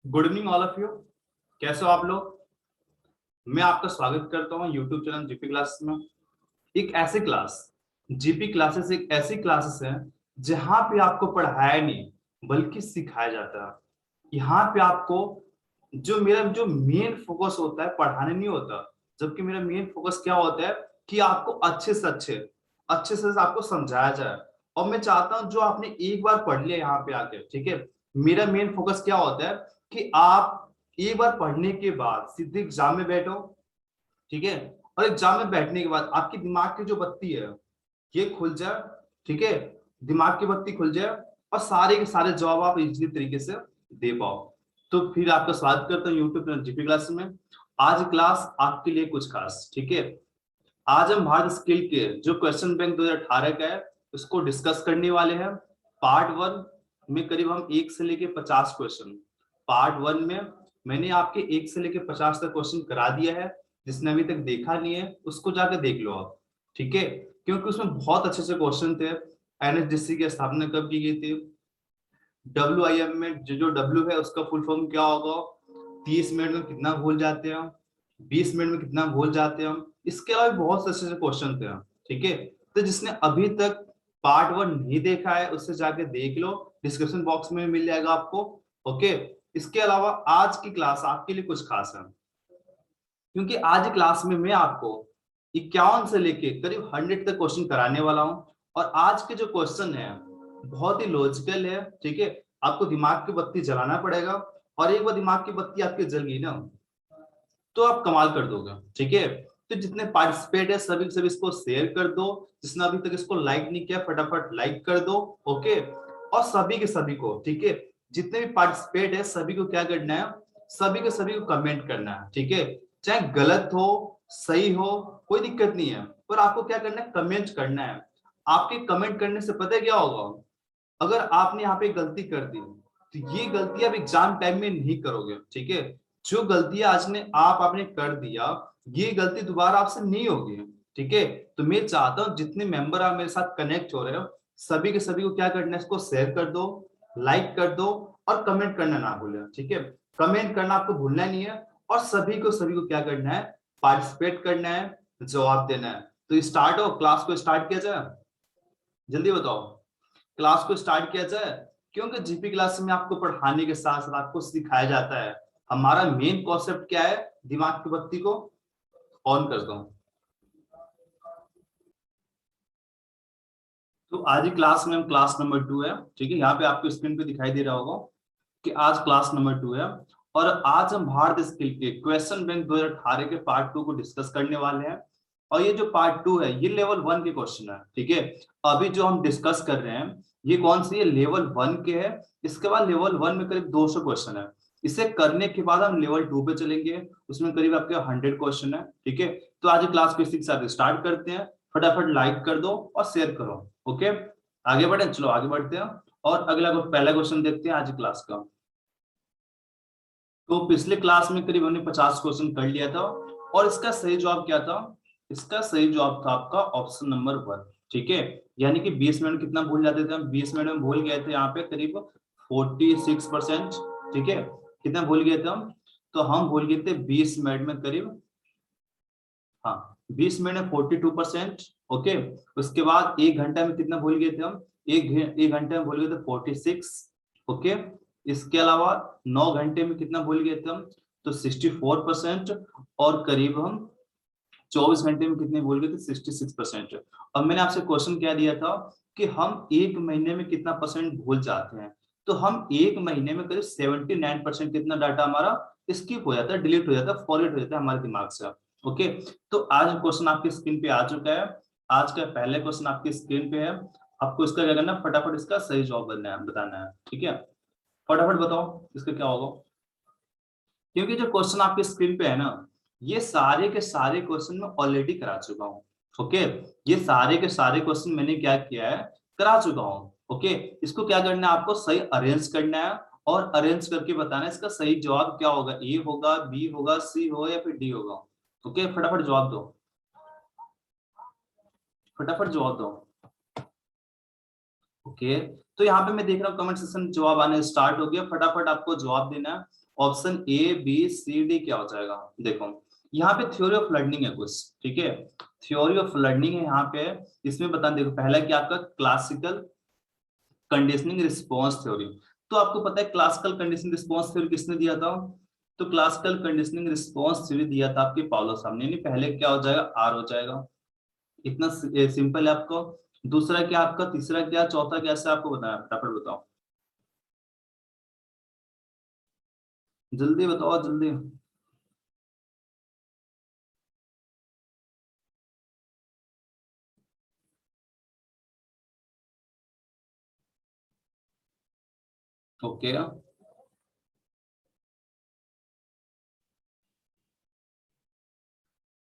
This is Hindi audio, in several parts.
Good evening all of you. कैसे हो आप लोग? मैं आपका स्वागत करता हूँ यूट्यूब चैनल जीपी क्लासेस में। एक ऐसी क्लास, जीपी क्लासेस एक ऐसी क्लासेस है जहां पे आपको पढ़ाया नहीं बल्कि सिखाया जाता है। यहाँ पे आपको जो मेन फोकस होता है पढ़ाने नहीं होता, जबकि मेरा मेन फोकस क्या होता है कि आपको अच्छे से आपको समझाया जाए। और मैं चाहता हूँ जो आपने एक बार पढ़ लिया यहाँ पे आके, ठीक है, मेरा मेन फोकस क्या होता है कि आप एक बार पढ़ने के बाद सीधे एग्जाम में बैठो, ठीक है। और एग्जाम में बैठने के बाद आपकी दिमाग की जो बत्ती है ये खुल जाए, ठीक है, दिमाग की बत्ती खुल जाए और सारे के सारे जवाब आप इजीली तरीके से दे पाओ। तो फिर आपका स्वागत करता हूँ यूट्यूब चैनल जीपी क्लास में। आज क्लास आपके लिए कुछ खास, ठीक है। आज हम भारत स्किल के जो क्वेश्चन बैंक 2018 का है उसको डिस्कस करने वाले हैं। पार्ट वन में करीब हम 1 से लेके 50 क्वेश्चन, पार्ट वन में मैंने आपके 1 से लेके 50 तक क्वेश्चन करा दिया है। जिसने अभी तक देखा नहीं है उसको जाकर देख लो आप, ठीक है, क्योंकि उसमें बहुत अच्छे से क्वेश्चन थे। एनएचडीसी की स्थापना कब की गई थी, WIM में जो डब्ल्यू है उसका फुल फॉर्म क्या होगा, 30 मिनट में कितना भूल जाते हैं, 20 मिनट में कितना भूल जाते हैं हम, इसके अलावा भी बहुत से अच्छे से क्वेश्चन थे, ठीक है। तो जिसने अभी तक पार्ट वन नहीं देखा है उससे जाके देख लो, डिस्क्रिप्शन बॉक्स में मिल जाएगा आपको, ओके। इसके अलावा आज की क्लास आपके लिए कुछ खास है, क्योंकि आज की क्लास में मैं आपको 51 से लेके करीब 100 तक क्वेश्चन कराने वाला हूं। और आज के जो क्वेश्चन है बहुत ही लॉजिकल है, ठीक है। आपको दिमाग की बत्ती जलाना पड़ेगा, और एक बार दिमाग की बत्ती आपकी जल गई ना तो आप कमाल कर दोगे, ठीक है। तो जितने पार्टिसिपेट है सभी इसको शेयर कर दो। जिसने अभी तक इसको लाइक नहीं किया फटाफट लाइक कर दो, ओके। और सभी के सभी को, ठीक है, जितने भी पार्टिसिपेट है सभी को क्या करना है, सभी के सभी को कमेंट करना है, ठीक है। चाहे गलत हो सही हो कोई दिक्कत नहीं है, पर आपको क्या करना है, कमेंट करना है। आपके कमेंट करने से पता है क्या होगा, अगर आपने यहाँ पे गलती कर दी तो ये गलती आप एग्जाम टाइम में नहीं करोगे, ठीक है। जो गलती आज ने आपने कर दिया ये गलती दोबारा आपसे नहीं होगी, ठीक है। तो मैं चाहता हूँ जितने मेंबर आप मेरे साथ कनेक्ट हो रहे हो सभी के सभी को क्या करना है, इसको शेयर कर दो, लाइक कर दो, और कमेंट करना ना भूलें, ठीक है। कमेंट करना आपको भूलना नहीं है, और सभी को क्या करना है, पार्टिसिपेट करना है, जवाब देना है। तो स्टार्ट हो, क्लास को स्टार्ट किया जाए, जल्दी बताओ, क्लास को स्टार्ट किया जाए। क्योंकि जीपी क्लास में आपको पढ़ाने के साथ साथ आपको सिखाया जाता है। हमारा मेन कॉन्सेप्ट क्या है, दिमाग की बत्ती को ऑन कर दो। तो आज की क्लास में हम क्लास नंबर 2 है, ठीक है, यहाँ पे आपको स्क्रीन पे दिखाई दे रहा होगा कि आज क्लास नंबर 2 है। और आज हम भारत स्किल के क्वेश्चन बैंक 2018 के पार्ट 2 को डिस्कस करने वाले हैं। और ये जो पार्ट 2 है ये लेवल 1 के क्वेश्चन है, ठीक है। अभी जो हम डिस्कस कर रहे हैं ये कौन सी है, लेवल 1 के है। इसके बाद लेवल 1 में करीब 200 क्वेश्चन है। इसे करने के बाद हम लेवल 2 पे चलेंगे, उसमें करीब आपके 100 क्वेश्चन है, ठीक है। तो आज क्लास को इसी के साथ स्टार्ट करते हैं। फटाफट लाइक कर दो और शेयर करो, ओके। आगे बढ़े, चलो आगे बढ़ते हैं। और अगला पहला क्वेश्चन देखते हैं आज क्लास का। तो पिछले क्लास में करीब हमने 50 क्वेश्चन कर लिया था, और इसका सही जवाब क्या था, इसका सही जवाब था आपका ऑप्शन नंबर 1, ठीक है। यानी कि 20 मिनट कितना भूल जाते थे हम, 20 मिनट में भूल गए थे यहाँ पे करीब 46%, ठीक है। कितना भूल गए थे हम, तो हम भूल गए थे 20 मिनट में करीब, हाँ 20 मिनट में 42%, ओके। उसके बाद 1 घंटा में कितना भूल गए थे हम, एक घंटे में भूल गए थे 46, ओके। इसके अलावा 9 घंटे में कितना भूल गए थे हम, तो 64%। और करीब हम 24 घंटे में कितने भूल गए थे, 66%। अब मैंने आपसे क्वेश्चन क्या दिया था कि हम 1 महीने में कितना परसेंट भूल जाते हैं, तो हम 1 महीने में करीब 79% कितना डाटा हमारा स्किप हो जाता है, डिलीट हो जाता है, फॉरवर्ड हो जाता है हमारे दिमाग से, ओके। तो आज क्वेश्चन आपकी स्क्रीन पे आ चुका है। आज का पहले क्वेश्चन आपकी स्क्रीन पे है। आपको इसका क्या करना है, फटाफट इसका सही जवाब बताना है, ठीक है। फटाफट बताओ इसका क्या होगा, क्योंकि जो क्वेश्चन आपकी स्क्रीन पे है ना ये सारे के सारे क्वेश्चन मैं ऑलरेडी करा चुका हूँ, ओके। ये सारे के सारे क्वेश्चन मैंने क्या किया है, करा चुका हूँ, ओके। इसको क्या करना है, आपको सही अरेंज करना है, और अरेंज करके बताना है इसका सही जवाब क्या होगा, ए होगा, बी होगा, सी होगा, या फिर डी होगा, ओके। फटाफट जवाब दो, फटाफट जवाब दो, ओके। तो यहाँ पे मैं देख रहा हूँ कमेंट सेक्शन जवाब आने स्टार्ट हो गया, फटाफट आपको जवाब देना है। Option A B C D क्या हो जाएगा? देखो यहाँ पे थ्योरी ऑफ लर्निंग है कुछ, ठीक है, थ्योरी ऑफ लर्निंग है यहाँ पे। इसमें बता, देखो पहला क्या आपका क्लासिकल कंडीशनिंग रिस्पॉन्स थ्योरी। तो आपको पता है क्लासिकल कंडीशनिंग रिस्पॉन्स थ्योरी किसने दिया था? तो क्लासिकल कंडीशनिंग रिस्पॉन्स थ्योरी दिया था आपके पाउलो साहब ने। पहले क्या हो जाएगा? आर हो जाएगा। इतना सिंपल है आपको। दूसरा क्या आपका, तीसरा क्या, चौथा कैसे आपको बताया? फटाफट बताओ, जल्दी बताओ जल्दी। ओके,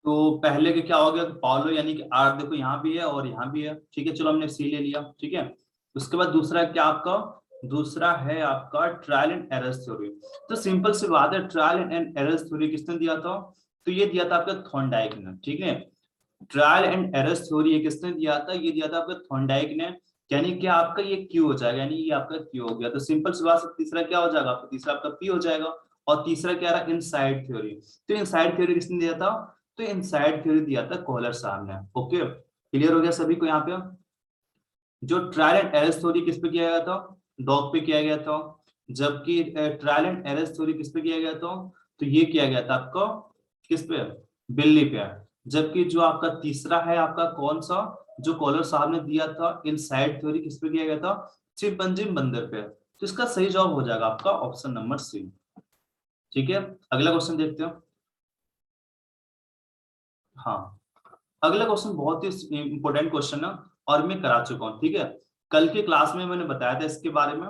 तो पहले के क्या हो गया? पाउलो यानी कि आर, देखो यहाँ भी है और यहाँ भी है, ठीक है, चलो हमने सी ले लिया, ठीक है। उसके बाद दूसरा क्या आपका? दूसरा है आपका ट्रायल एंड एरर थ्योरी। तो सिंपल सी बात है, ट्रायल एंड एरर थ्योरी किसने दिया था? तो ये दिया था आपका थॉर्नडाइक ने, ठीक है। ट्रायल एंड एरर थ्योरी ये किसने दिया था? ये दिया था आपका थॉर्नडाइक ने। यानी कि आपका ये क्यू हो जाएगा, यानी ये आपका क्यू हो गया। तो सिंपल सी बात है, तीसरा क्या हो जाएगा आपका? तीसरा आपका पी हो जाएगा। और तीसरा क्या रहा? Inside theory. तो इनसाइड थ्योरी किसने दिया था? तो इनसाइड थ्योरी दिया था कॉलर साहब ने। ओके, क्लियर हो गया सभी को यहाँ पे? जो ट्रायल एंड एरर थ्योरी किस पे किया गया था? डॉग पे किया गया था। जबकि ट्रायल एंड एरर थ्योरी किस पे किया गया था? तो ये किया गया था आपका किस पे? बिल्ली पे। जबकि जो आपका तीसरा है आपका कौन सा, जो कॉलर साहब ने दिया था इनसाइड थ्योरी, किस पे किया गया था? चिंपैंजी बंदर पे। तो इसका सही जवाब हो जाएगा आपका ऑप्शन नंबर सी। ठीक है, अगला क्वेश्चन देखते हो। हाँ, अगला क्वेश्चन बहुत ही इंपॉर्टेंट क्वेश्चन है और मैं करा चुका हूँ, ठीक है। कल की क्लास में मैंने बताया था इसके बारे में,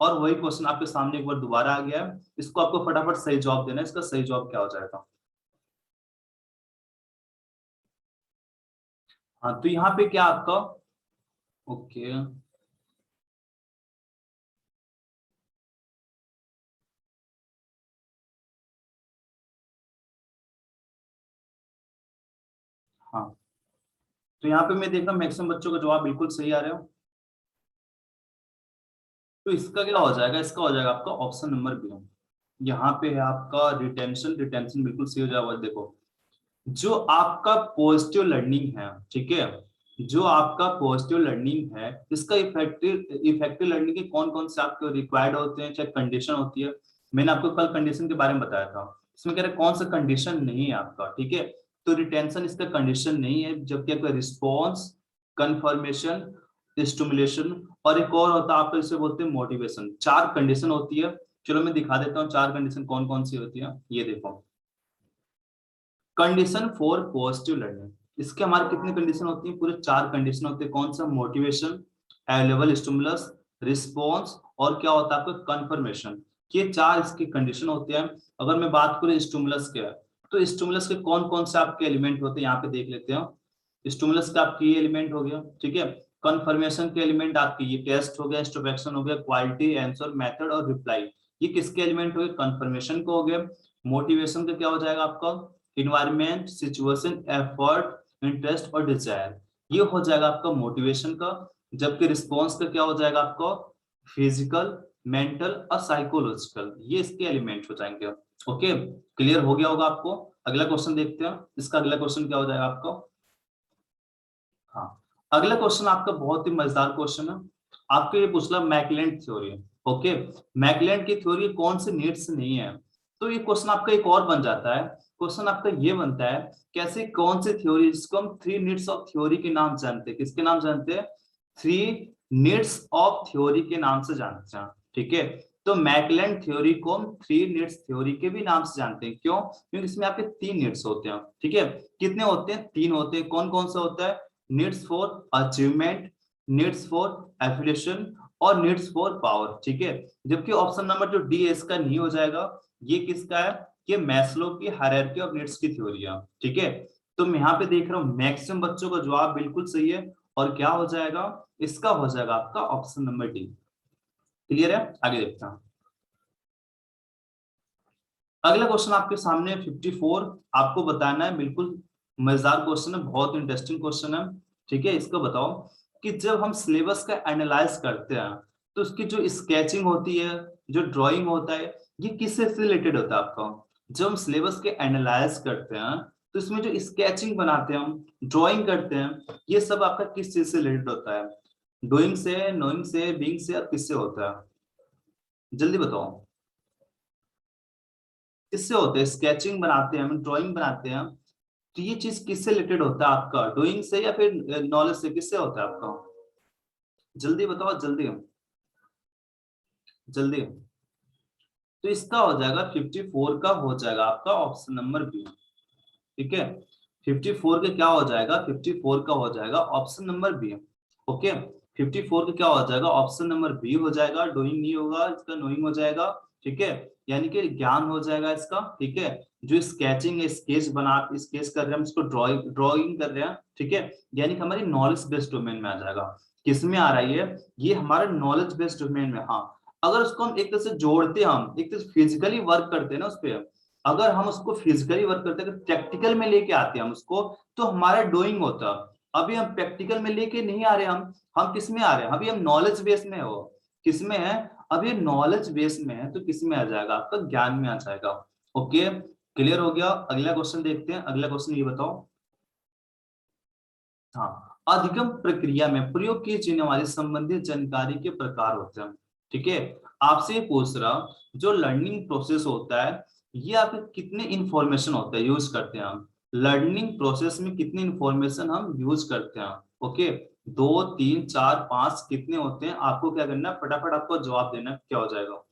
और वही क्वेश्चन आपके सामने एक बार दोबारा आ गया है। इसको आपको फटाफट सही जवाब देना है। इसका सही जवाब क्या हो जाएगा? हाँ, तो यहाँ पे क्या आपका, ओके, हाँ, तो यहाँ पे मैं देख रहा हूँ मैक्सिमम बच्चों का जवाब बिल्कुल सही आ रहे हो। तो इसका क्या हो जाएगा? इसका हो जाएगा आपका ऑप्शन नंबर बी। यहाँ पे है आपका रिटेंशन। रिटेंशन बिल्कुल सही हो जाएगा। देखो, जो आपका पॉजिटिव लर्निंग है, ठीक है, जो आपका पॉजिटिव लर्निंग है, इसका इफेक्टिव इफेक्टिव लर्निंग के कौन कौन से आपके रिक्वायर्ड होते हैं, चाहे कंडीशन होती है। मैंने आपको कल कंडीशन के बारे में बताया था। इसमें कह रहे कौन सा कंडीशन नहीं है आपका, ठीक है। तो रिटेंशन इसका कंडीशन नहीं है, जबकि आपका रिस्पॉन्स, कंफर्मेशन, स्टिमुलेशन, और एक और होता है आपका जिसे बोलते हैं मोटिवेशन। चार कंडीशन होती है। चलो मैं दिखा देता हूँ चार कंडीशन कौन कौन सी होती है। ये देखो, कंडीशन फॉर पॉजिटिव लर्निंग, इसके हमारे कितने कंडीशन होती हैं? पूरे चार कंडीशन होते हैं। कौन सा? मोटिवेशन, अवेलेबल स्टिमुलस, रिस्पॉन्स, और क्या होता है आपका? कंफर्मेशन। ये चार इसके कंडीशन होते हैं। अगर मैं बात करूं स्टिमुलस के, तो स्टिमुलस के कौन कौन से आपके एलिमेंट होते हैं यहाँ पे देख लेते हैं। स्टिमुलस का आपके ये एलिमेंट हो गया, ठीक है। कंफर्मेशन के एलिमेंट आपके ये टेस्ट हो गया, इंट्रोस्पेक्शन हो गया, क्वालिटी, आंसर, मेथड और रिप्लाई। ये किसके एलिमेंट हो गए? कंफर्मेशन को हो गया। मोटिवेशन का क्या हो जाएगा आपका? इन्वायरमेंट, सिचुएशन, एफर्ट, इंटरेस्ट और डिजायर। ये हो जाएगा आपका मोटिवेशन का। जबकि रिस्पॉन्स का क्या हो जाएगा आपका? फिजिकल, मेंटल और साइकोलॉजिकल। ये इसके एलिमेंट हो जाएंगे। ओके, क्लियर हो गया होगा आपको? अगला क्वेश्चन देखते हैं। इसका अगला क्वेश्चन क्या हो जाएगा आपका? हाँ, अगला क्वेश्चन आपका बहुत ही मजेदार क्वेश्चन है। आपको ये पूछला मैकलेंड थ्योरी। ओके, मैकलेंड की थ्योरी कौन से नीड्स नहीं है? तो ये क्वेश्चन आपका एक और बन जाता है। क्वेश्चन आपका ये बनता है, कैसे कौन सी थ्योरी, जिसको हम थ्री नीड्स ऑफ थ्योरी के नाम जानते हैं। किसके नाम जानते हैं? थ्री नीड्स ऑफ थ्योरी के नाम से जानते हैं, ठीक है। तो मैकलेंड थ्योरी को हम थ्री नीड्स थ्योरी के भी नाम से जानते हैं। क्यों? क्योंकि इसमें आपके तीन नीड्स होते हैं, ठीक है। कितने होते हैं? तीन होते हैं। कौन कौन सा होता है? Needs for achievement, needs for affiliation और नीड्स फॉर पावर, ठीक है। जबकि ऑप्शन नंबर जो डी है इसका नहीं हो जाएगा। ये किसका है? ये मैस्लो की हायरार्की ऑफ नीड्स की थ्योरी है, ठीक है। तो मैं यहाँ पे देख रहा हूँ मैक्सिमम बच्चों का जवाब बिल्कुल सही है। और क्या हो जाएगा? इसका हो जाएगा आपका ऑप्शन नंबर डी। क्लियर है? आगे देखते हैं। अगला क्वेश्चन आपके सामने 54। आपको बताना है, बिल्कुल मजेदार क्वेश्चन है, बहुत इंटरेस्टिंग क्वेश्चन है, ठीक है। इसको बताओ कि जब हम सिलेबस का एनालाइज करते हैं, तो उसकी जो स्केचिंग होती है, जो ड्राइंग होता है, ये किससे रिलेटेड होता है आपका? जब हम सिलेबस के एनालाइज करते हैं तो इसमें जो स्केचिंग बनाते हैं, हम ड्राइंग करते हैं, ये सब आपका किस चीज से रिलेटेड होता है? डूइंग से, नोइंग से, बीइंग से, और किससे होता है? जल्दी बताओ, किससे होता है? स्केचिंग बनाते हैं, हम ड्राइंग बनाते हैं, तो ये चीज किससे रिलेटेड होता है आपका? डूइंग से या फिर नॉलेज से? किससे होता है आपका? जल्दी बताओ, जल्दी जल्दी। तो इसका हो जाएगा 54 का हो जाएगा आपका ऑप्शन नंबर बी। ठीक है, 54 के क्या हो जाएगा? 54 का हो जाएगा ऑप्शन नंबर बी। ओके, 54 का क्या हो जाएगा? ऑप्शन नंबर बी हो जाएगा। डूइंग नहीं होगा, इसका नोइंग हो जाएगा। ठीक है, यानी कि ज्ञान हो जाएगा इसका। ठीक है, जो स्केचिंग है, स्केच बना, स्केच कर रहे हैं हम, इसको ड्राइंग ड्राइंग कर रहे हैं। ठीक है, यानी कि हमारी नॉलेज बेस्ड डोमेन में आ जाएगा। किस में आ रहा है ये हमारा नॉलेज बेस्ड डोमेन में। हाँ, अगर उसको हम एक तरह से जोड़ते हैं, हम एक तरह से फिजिकली वर्क करते हैं ना उस पर, अगर हम उसको फिजिकली वर्क करते हैं, प्रैक्टिकल में लेके आते हैं हम उसको, तो हमारा डूइंग होता है। अभी हम प्रैक्टिकल में लेके नहीं आ रहे, हम किस में आ रहे हैं? अभी हम नॉलेज बेस में हो, किस में है? अभी नॉलेज बेस में है, तो किस में आ जाएगा? आपका ज्ञान में आ जाएगा। ओके, क्लियर हो गया? अगला क्वेश्चन देखते हैं। अगला क्वेश्चन ये बताओ। हाँ, अधिगम प्रक्रिया में प्रयोग की जाने वाली संबंधित जानकारी के प्रकार होते हैं। ठीक है, आपसे ये पूछ रहा, जो लर्निंग प्रोसेस होता है, ये आपके कितने इंफॉर्मेशन होता है यूज करते हैं हम? लर्निंग प्रोसेस में कितने इंफॉर्मेशन हम यूज करते हैं? ओके, 2, 3, 4, 5 कितने होते हैं? आपको क्या करना है, फटाफट आपको जवाब देना है, क्या हो जाएगा?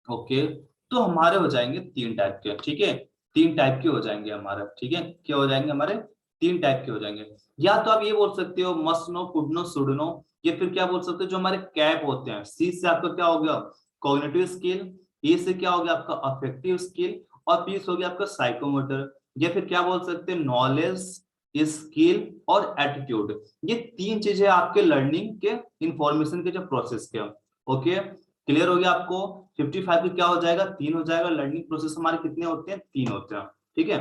ओके, तो हमारे हो जाएंगे 3 टाइप के। ठीक है, 3 टाइप के हो जाएंगे हमारे। ठीक है, क्या हो जाएंगे हमारे? 3 टाइप के हो जाएंगे। या तो आप ये बोल सकते हो must know, could know, should know. या फिर क्या बोल सकते हो, जो हमारे कैप होते हैं, सी से आपका क्या हो गया? Cognitive skill. ए से क्या हो गया आपका? Affective skill. और पी से हो गया आपका साइकोमोटर। या फिर क्या बोल सकते हैं? नॉलेज, स्किल और एटीट्यूड। ये 3 चीजें आपके लर्निंग के इंफॉर्मेशन के जो प्रोसेस के। ओके, क्लियर हो गया आपको? 55 की क्या हो जाएगा? 3 हो जाएगा। लर्निंग प्रोसेस हमारे कितने होते हैं? 3 होते हैं। ठीक है,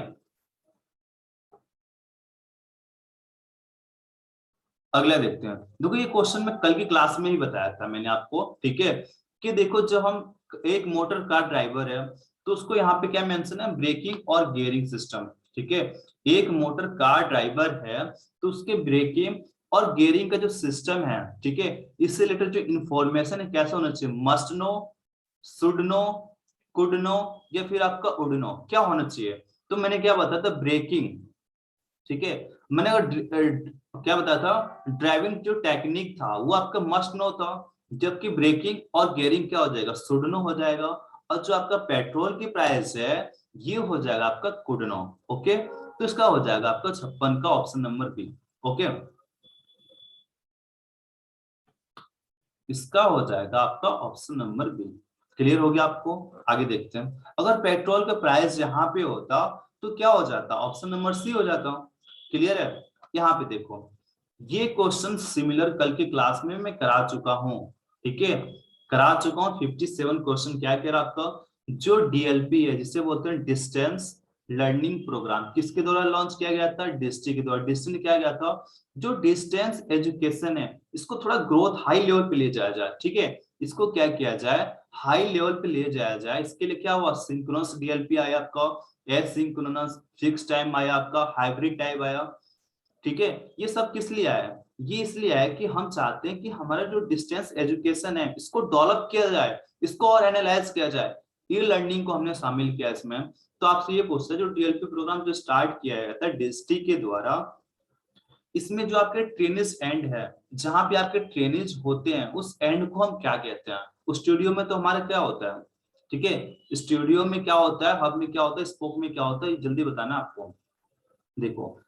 अगला देखते हैं। देखो, ये क्वेश्चन मैं कल की क्लास में ही बताया था मैंने आपको। ठीक है, कि देखो, जब हम एक मोटर कार ड्राइवर है, तो उसको यहाँ पे क्या मेंशन है? ब्रेकिंग और गियरिंग सिस्टम। ठीक है, एक मोटर कार ड्राइवर है, तो उसके ब्रेकिंग और गियरिंग का जो सिस्टम है, ठीक है, इससे रिलेटेड जो इंफॉर्मेशन है कैसा होना चाहिए? Must know, should know, could know, या फिर आपका उड नो, क्या होना चाहिए? तो मैंने क्या बताया था? ब्रेकिंग। ठीक है, मैंने क्या बताया था? ड्राइविंग जो टेक्निक था वो आपका मस्ट नो था, जबकि ब्रेकिंग और गियरिंग क्या हो जाएगा? शुड नो हो जाएगा। और जो आपका पेट्रोल की प्राइस है, ये हो जाएगा आपका कुड नो। ओके, तो इसका हो जाएगा आपका 56 का ऑप्शन नंबर बी। ओके, इसका हो जाएगा आपका ऑप्शन नंबर बी। क्लियर हो गया आपको? आगे देखते हैं। अगर पेट्रोल का प्राइस यहाँ पे होता, तो क्या हो जाता? ऑप्शन नंबर सी हो जाता। क्लियर है? यहाँ पे देखो, ये क्वेश्चन सिमिलर कल की क्लास में मैं करा चुका हूँ। ठीक है, करा चुका हूँ। 57 क्वेश्चन क्या कह रहा आपका? जो डीएलपी है, जिसे बोलते हैं डिस्टेंस लर्निंग प्रोग्राम, किसके द्वारा लॉन्च किया गया था? डिस्ट्री के द्वारा। डिस्ट्री ने क्या किया था? जो डिस्टेंस एजुकेशन है, इसको थोड़ा ग्रोथ हाई लेवल पे ले जाया जाए। ठीक है, इसको क्या किया जाए? हाई लेवल पे ले जाया जाए। इसके लिए क्या हुआ? सिंक्रोनस डीएलपी आया आपका, एसिंक्रोनस, फिक्स टाइम आया आपका, हाइब्रिड टाइप आया। ठीक है, ये सब किस लिए आया है? ये इसलिए आया कि हम चाहते हैं कि हमारा जो डिस्टेंस एजुकेशन है, इसको डेवलप किया जाए, इसको और एनालाइज किया जाए। ये लर्निंग को हमने शामिल किया इसमें। तो आपसे ये पूछता है, जो डीएलपी प्रोग्राम जो स्टार्ट किया गया था डिस्टी के द्वारा, इसमें जो आपके ट्रेनिज एंड है, जहां पे आपके ट्रेनिज होते हैं, उस एंड को हम क्या कहते हैं? उस स्टूडियो में तो हमारा क्या होता है? ठीक है, स्टूडियो में क्या होता है, हब में क्या होता है, स्पोक में क्या होता है, ये जल्दी बताना आपको। देखो,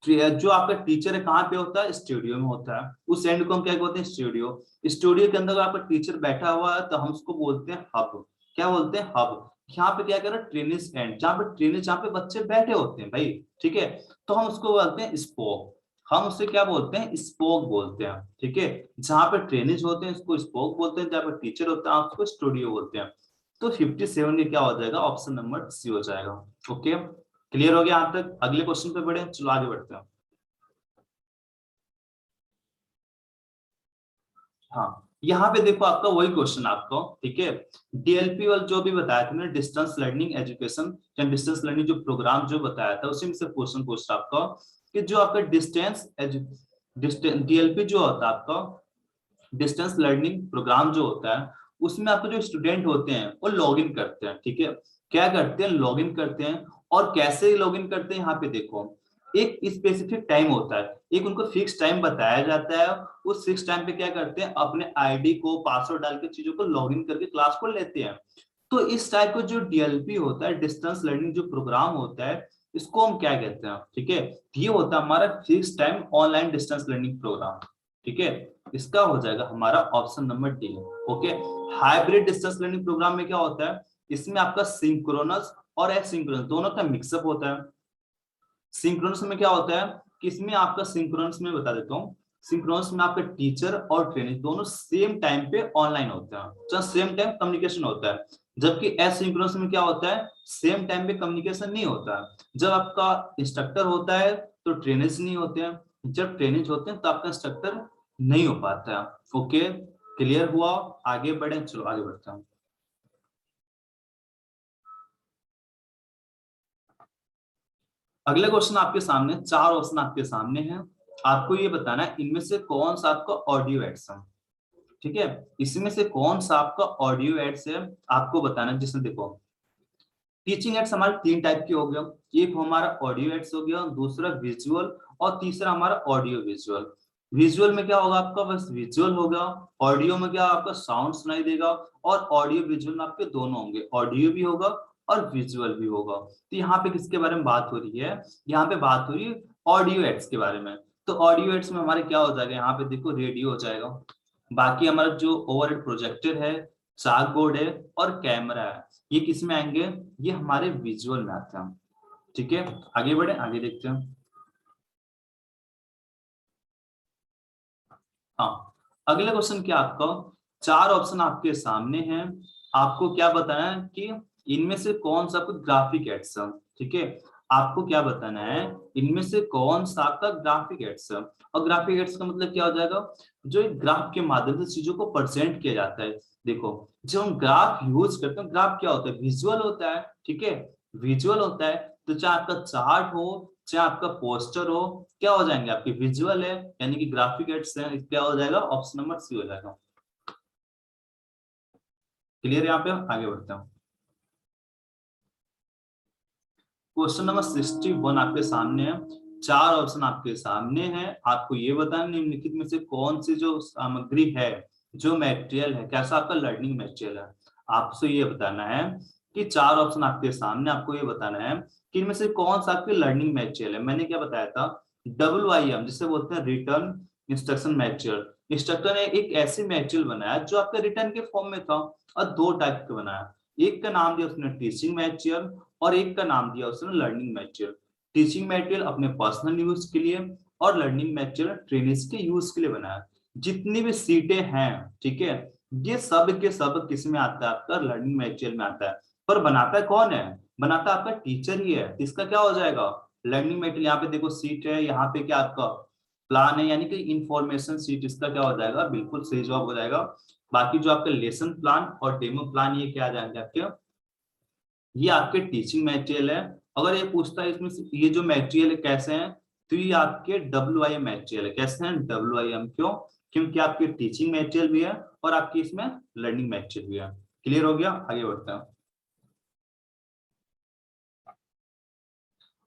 जो आपका टीचर है कहाँ पे होता है? स्टूडियो में होता है। उस एंड को हम क्या बोलते हैं? स्टूडियो। स्टूडियो के अंदर अगर आपका टीचर बैठा हुआ है, तो हम उसको बोलते हैं हब। क्या बोलते हैं? हब। यहाँ पे क्या कर रहा है? ट्रेनिस एंड, जहाँ पे ट्रेनिस, जहाँ पे बच्चे बैठे होते हैं भाई। ठीक है, तो हम उसको बोलते हैं स्पोक। हम उसे क्या बोलते हैं? स्पोक बोलते हैं। ठीक है, जहाँ पे ट्रेनिस होते हैं उसको स्पोक बोलते हैं, जहाँ पे टीचर होता है उसको स्टूडियो बोलते हैं। तो 57 के क्या हो जाएगा? ऑप्शन नंबर सी हो जाएगा। ओके, क्लियर हो गया यहाँ तक? अगले क्वेश्चन पे बढ़े, चलो आगे बढ़ते हैं। हाँ, यहाँ पे देखो आपका वही क्वेश्चन आपको, ठीक है, डीएलपी वाला जो भी बताया था मैंने, डिस्टेंस लर्निंग एजुकेशन या डिस्टेंस लर्निंग जो प्रोग्राम जो बताया था, उसी में से क्वेश्चन पूछ रहा आपको कि जो आपका डीएलपी जो होता है आपका, डिस्टेंस लर्निंग प्रोग्राम जो होता है, उसमें आपको जो स्टूडेंट होते हैं वो लॉग इन करते हैं, ठीक है, क्या करते हैं, लॉग इन करते हैं। और कैसे लॉग इन करते हैं, यहाँ पे देखो एक स्पेसिफिक टाइम होता है, एक उनको फिक्स टाइम बताया जाता है, उस फिक्स टाइम पे क्या करते हैं, अपने आईडी को पासवर्ड डाल के चीजों को लॉग इन करके क्लास को लेते हैं। तो इस टाइप का जो डीएलपी होता है, डिस्टेंस लर्निंग जो प्रोग्राम होता है, इसको हम क्या कहते हैं, ठीक है, ये होता है हमारा fix time online distance learning programme, ठीक है। इसका हो जाएगा हमारा option number D. Okay, hybrid distance learning programme में क्या होता है, इसमें आपका सिंक्रोनस और एसिंक्रोनस दोनों का मिक्सअप होता है। सिंक्रोनस में क्या होता है कि इसमें आपका, सिंक्रोनस में बता देता हूँ, सिंक्रोनस में आपका टीचर और ट्रेनर दोनों सेम टाइम पे ऑनलाइन होते हैं, तो सेम टाइम कम्युनिकेशन होता है। जबकि एसिंक्रोनस में क्या होता है, सेम टाइम पे कम्युनिकेशन नहीं होता है। जब आपका इंस्ट्रक्टर होता है तो ट्रेनर्स नहीं होते हैं, जब ट्रेनर्स होते हैं तो आपका इंस्ट्रक्टर नहीं हो पाता है। ओके, क्लियर हुआ, आगे बढ़े, चलो आगे बढ़ते हैं। अगला क्वेश्चन आपके सामने, चार ऑप्शन आपके सामने हैं, आपको ये बताना है इनमें से कौन सा आपका ऑडियो एड्स है, ठीक है, इसमें से कौन सा आपका ऑडियो एड्स है आपको बताना है। जिसमें देखो टीचिंग एड्स हमारे तीन टाइप के हो गया, एक हमारा ऑडियो एड्स हो गया, दूसरा विजुअल, और तीसरा हमारा ऑडियो विजुअल। विजुअल में क्या होगा आपका, बस विजुअल होगा, ऑडियो में क्या आपका साउंड सुनाई देगा, और ऑडियो विजुअल में आपके दोनों होंगे, ऑडियो भी होगा और विजुअल भी होगा। तो यहाँ पे किसके बारे में बात हो रही है, यहाँ पे बात हो रही है ऑडियो एड्स के बारे में। तो ऑडियो एड्स में हमारे क्या हो जाएगा, यहाँ पे देखो रेडियो हो जाएगा, बाकी हमारा जो ओवरहेड प्रोजेक्टर है, चाक बोर्ड है और कैमरा है, ये किस में आएंगे, ये हमारे विजुअल में आते हैं, ठीक है। आगे बढ़े, आगे देखते हैं। हाँ, अगला क्वेश्चन क्या आपका, चार ऑप्शन आपके सामने हैं, आपको क्या बताना है कि इनमें से कौन सा आपको ग्राफिक एड्स है, ठीक है, आपको क्या बताना है इनमें से कौन सा आपका ग्राफिक एड्स है। और ग्राफिक एड्स का मतलब क्या हो जाएगा, जो एक ग्राफ के माध्यम से चीजों को प्रेजेंट किया जाता है। देखो जब हम ग्राफ यूज करते हैं, ग्राफ क्या होता है, विजुअल होता है, ठीक है, विजुअल होता है। तो चाहे आपका चार्ट हो, चाहे आपका पोस्टर हो, क्या हो जाएंगे आपके विजुअल है, यानी कि ग्राफिक एड्स है, क्या हो जाएगा, ऑप्शन नंबर सी हो जाएगा। क्लियर, यहाँ पे आगे बढ़ते हैं। क्वेश्चन नंबर 61 आपके सामने है, चार ऑप्शन आपके सामने है, आपको ये बताना निम्नलिखित में से कौन सी जो सामग्री है, जो मटेरियल है, कैसा आपका लर्निंग मटेरियल है। आपसे ये बताना है कि चार ऑप्शन आपके सामने, आपको ये बताना है कि इनमें से कौन सा आपकी लर्निंग मटेरियल है। मैंने क्या बताया था, WIM जिसे बोलते हैं रिटर्न इंस्ट्रक्शन मटेरियल। इंस्ट्रक्टर ने एक ऐसी मटेरियल बनाया जो आपके रिटर्न के फॉर्म में था, और दो टाइप का बनाया, एक का नाम दिया उसने टीचिंग मटेरियल, और एक का नाम दिया उसने लर्निंग मटेरियल। टीचिंग मटेरियल अपने पर्सनल यूज के लिए, और लर्निंग मटेरियल ट्रेनिंग्स के यूज के लिए बनाया। जितनी भी सीटें हैं, ठीक है, ये सब के सब किस में आता है, आपका लर्निंग मटेरियल में आता है। पर बनाता कौन है, बनाता आपका टीचर ही है, इसका क्या हो जाएगा, लर्निंग मटेरियल। यहाँ पे देखो सीट है, यहाँ पे क्या आपका प्लान है, यानी कि इंफॉर्मेशन सीट, इसका क्या हो जाएगा, बिल्कुल सही जवाब हो जाएगा। बाकी जो आपका लेसन प्लान और डेमो प्लान, ये क्या आ जाएंगे आपके, ये आपके टीचिंग मटेरियल है। अगर ये पूछता है इसमें से ये जो मटेरियल है कैसे हैं, तो ये आपके WIM मटेरियल है। कैसे हैं, WIM, क्यों, क्योंकि आपके टीचिंग मटेरियल भी है और आपकी इसमें लर्निंग मटेरियल भी है। क्लियर हो गया, आगे बढ़ते हैं।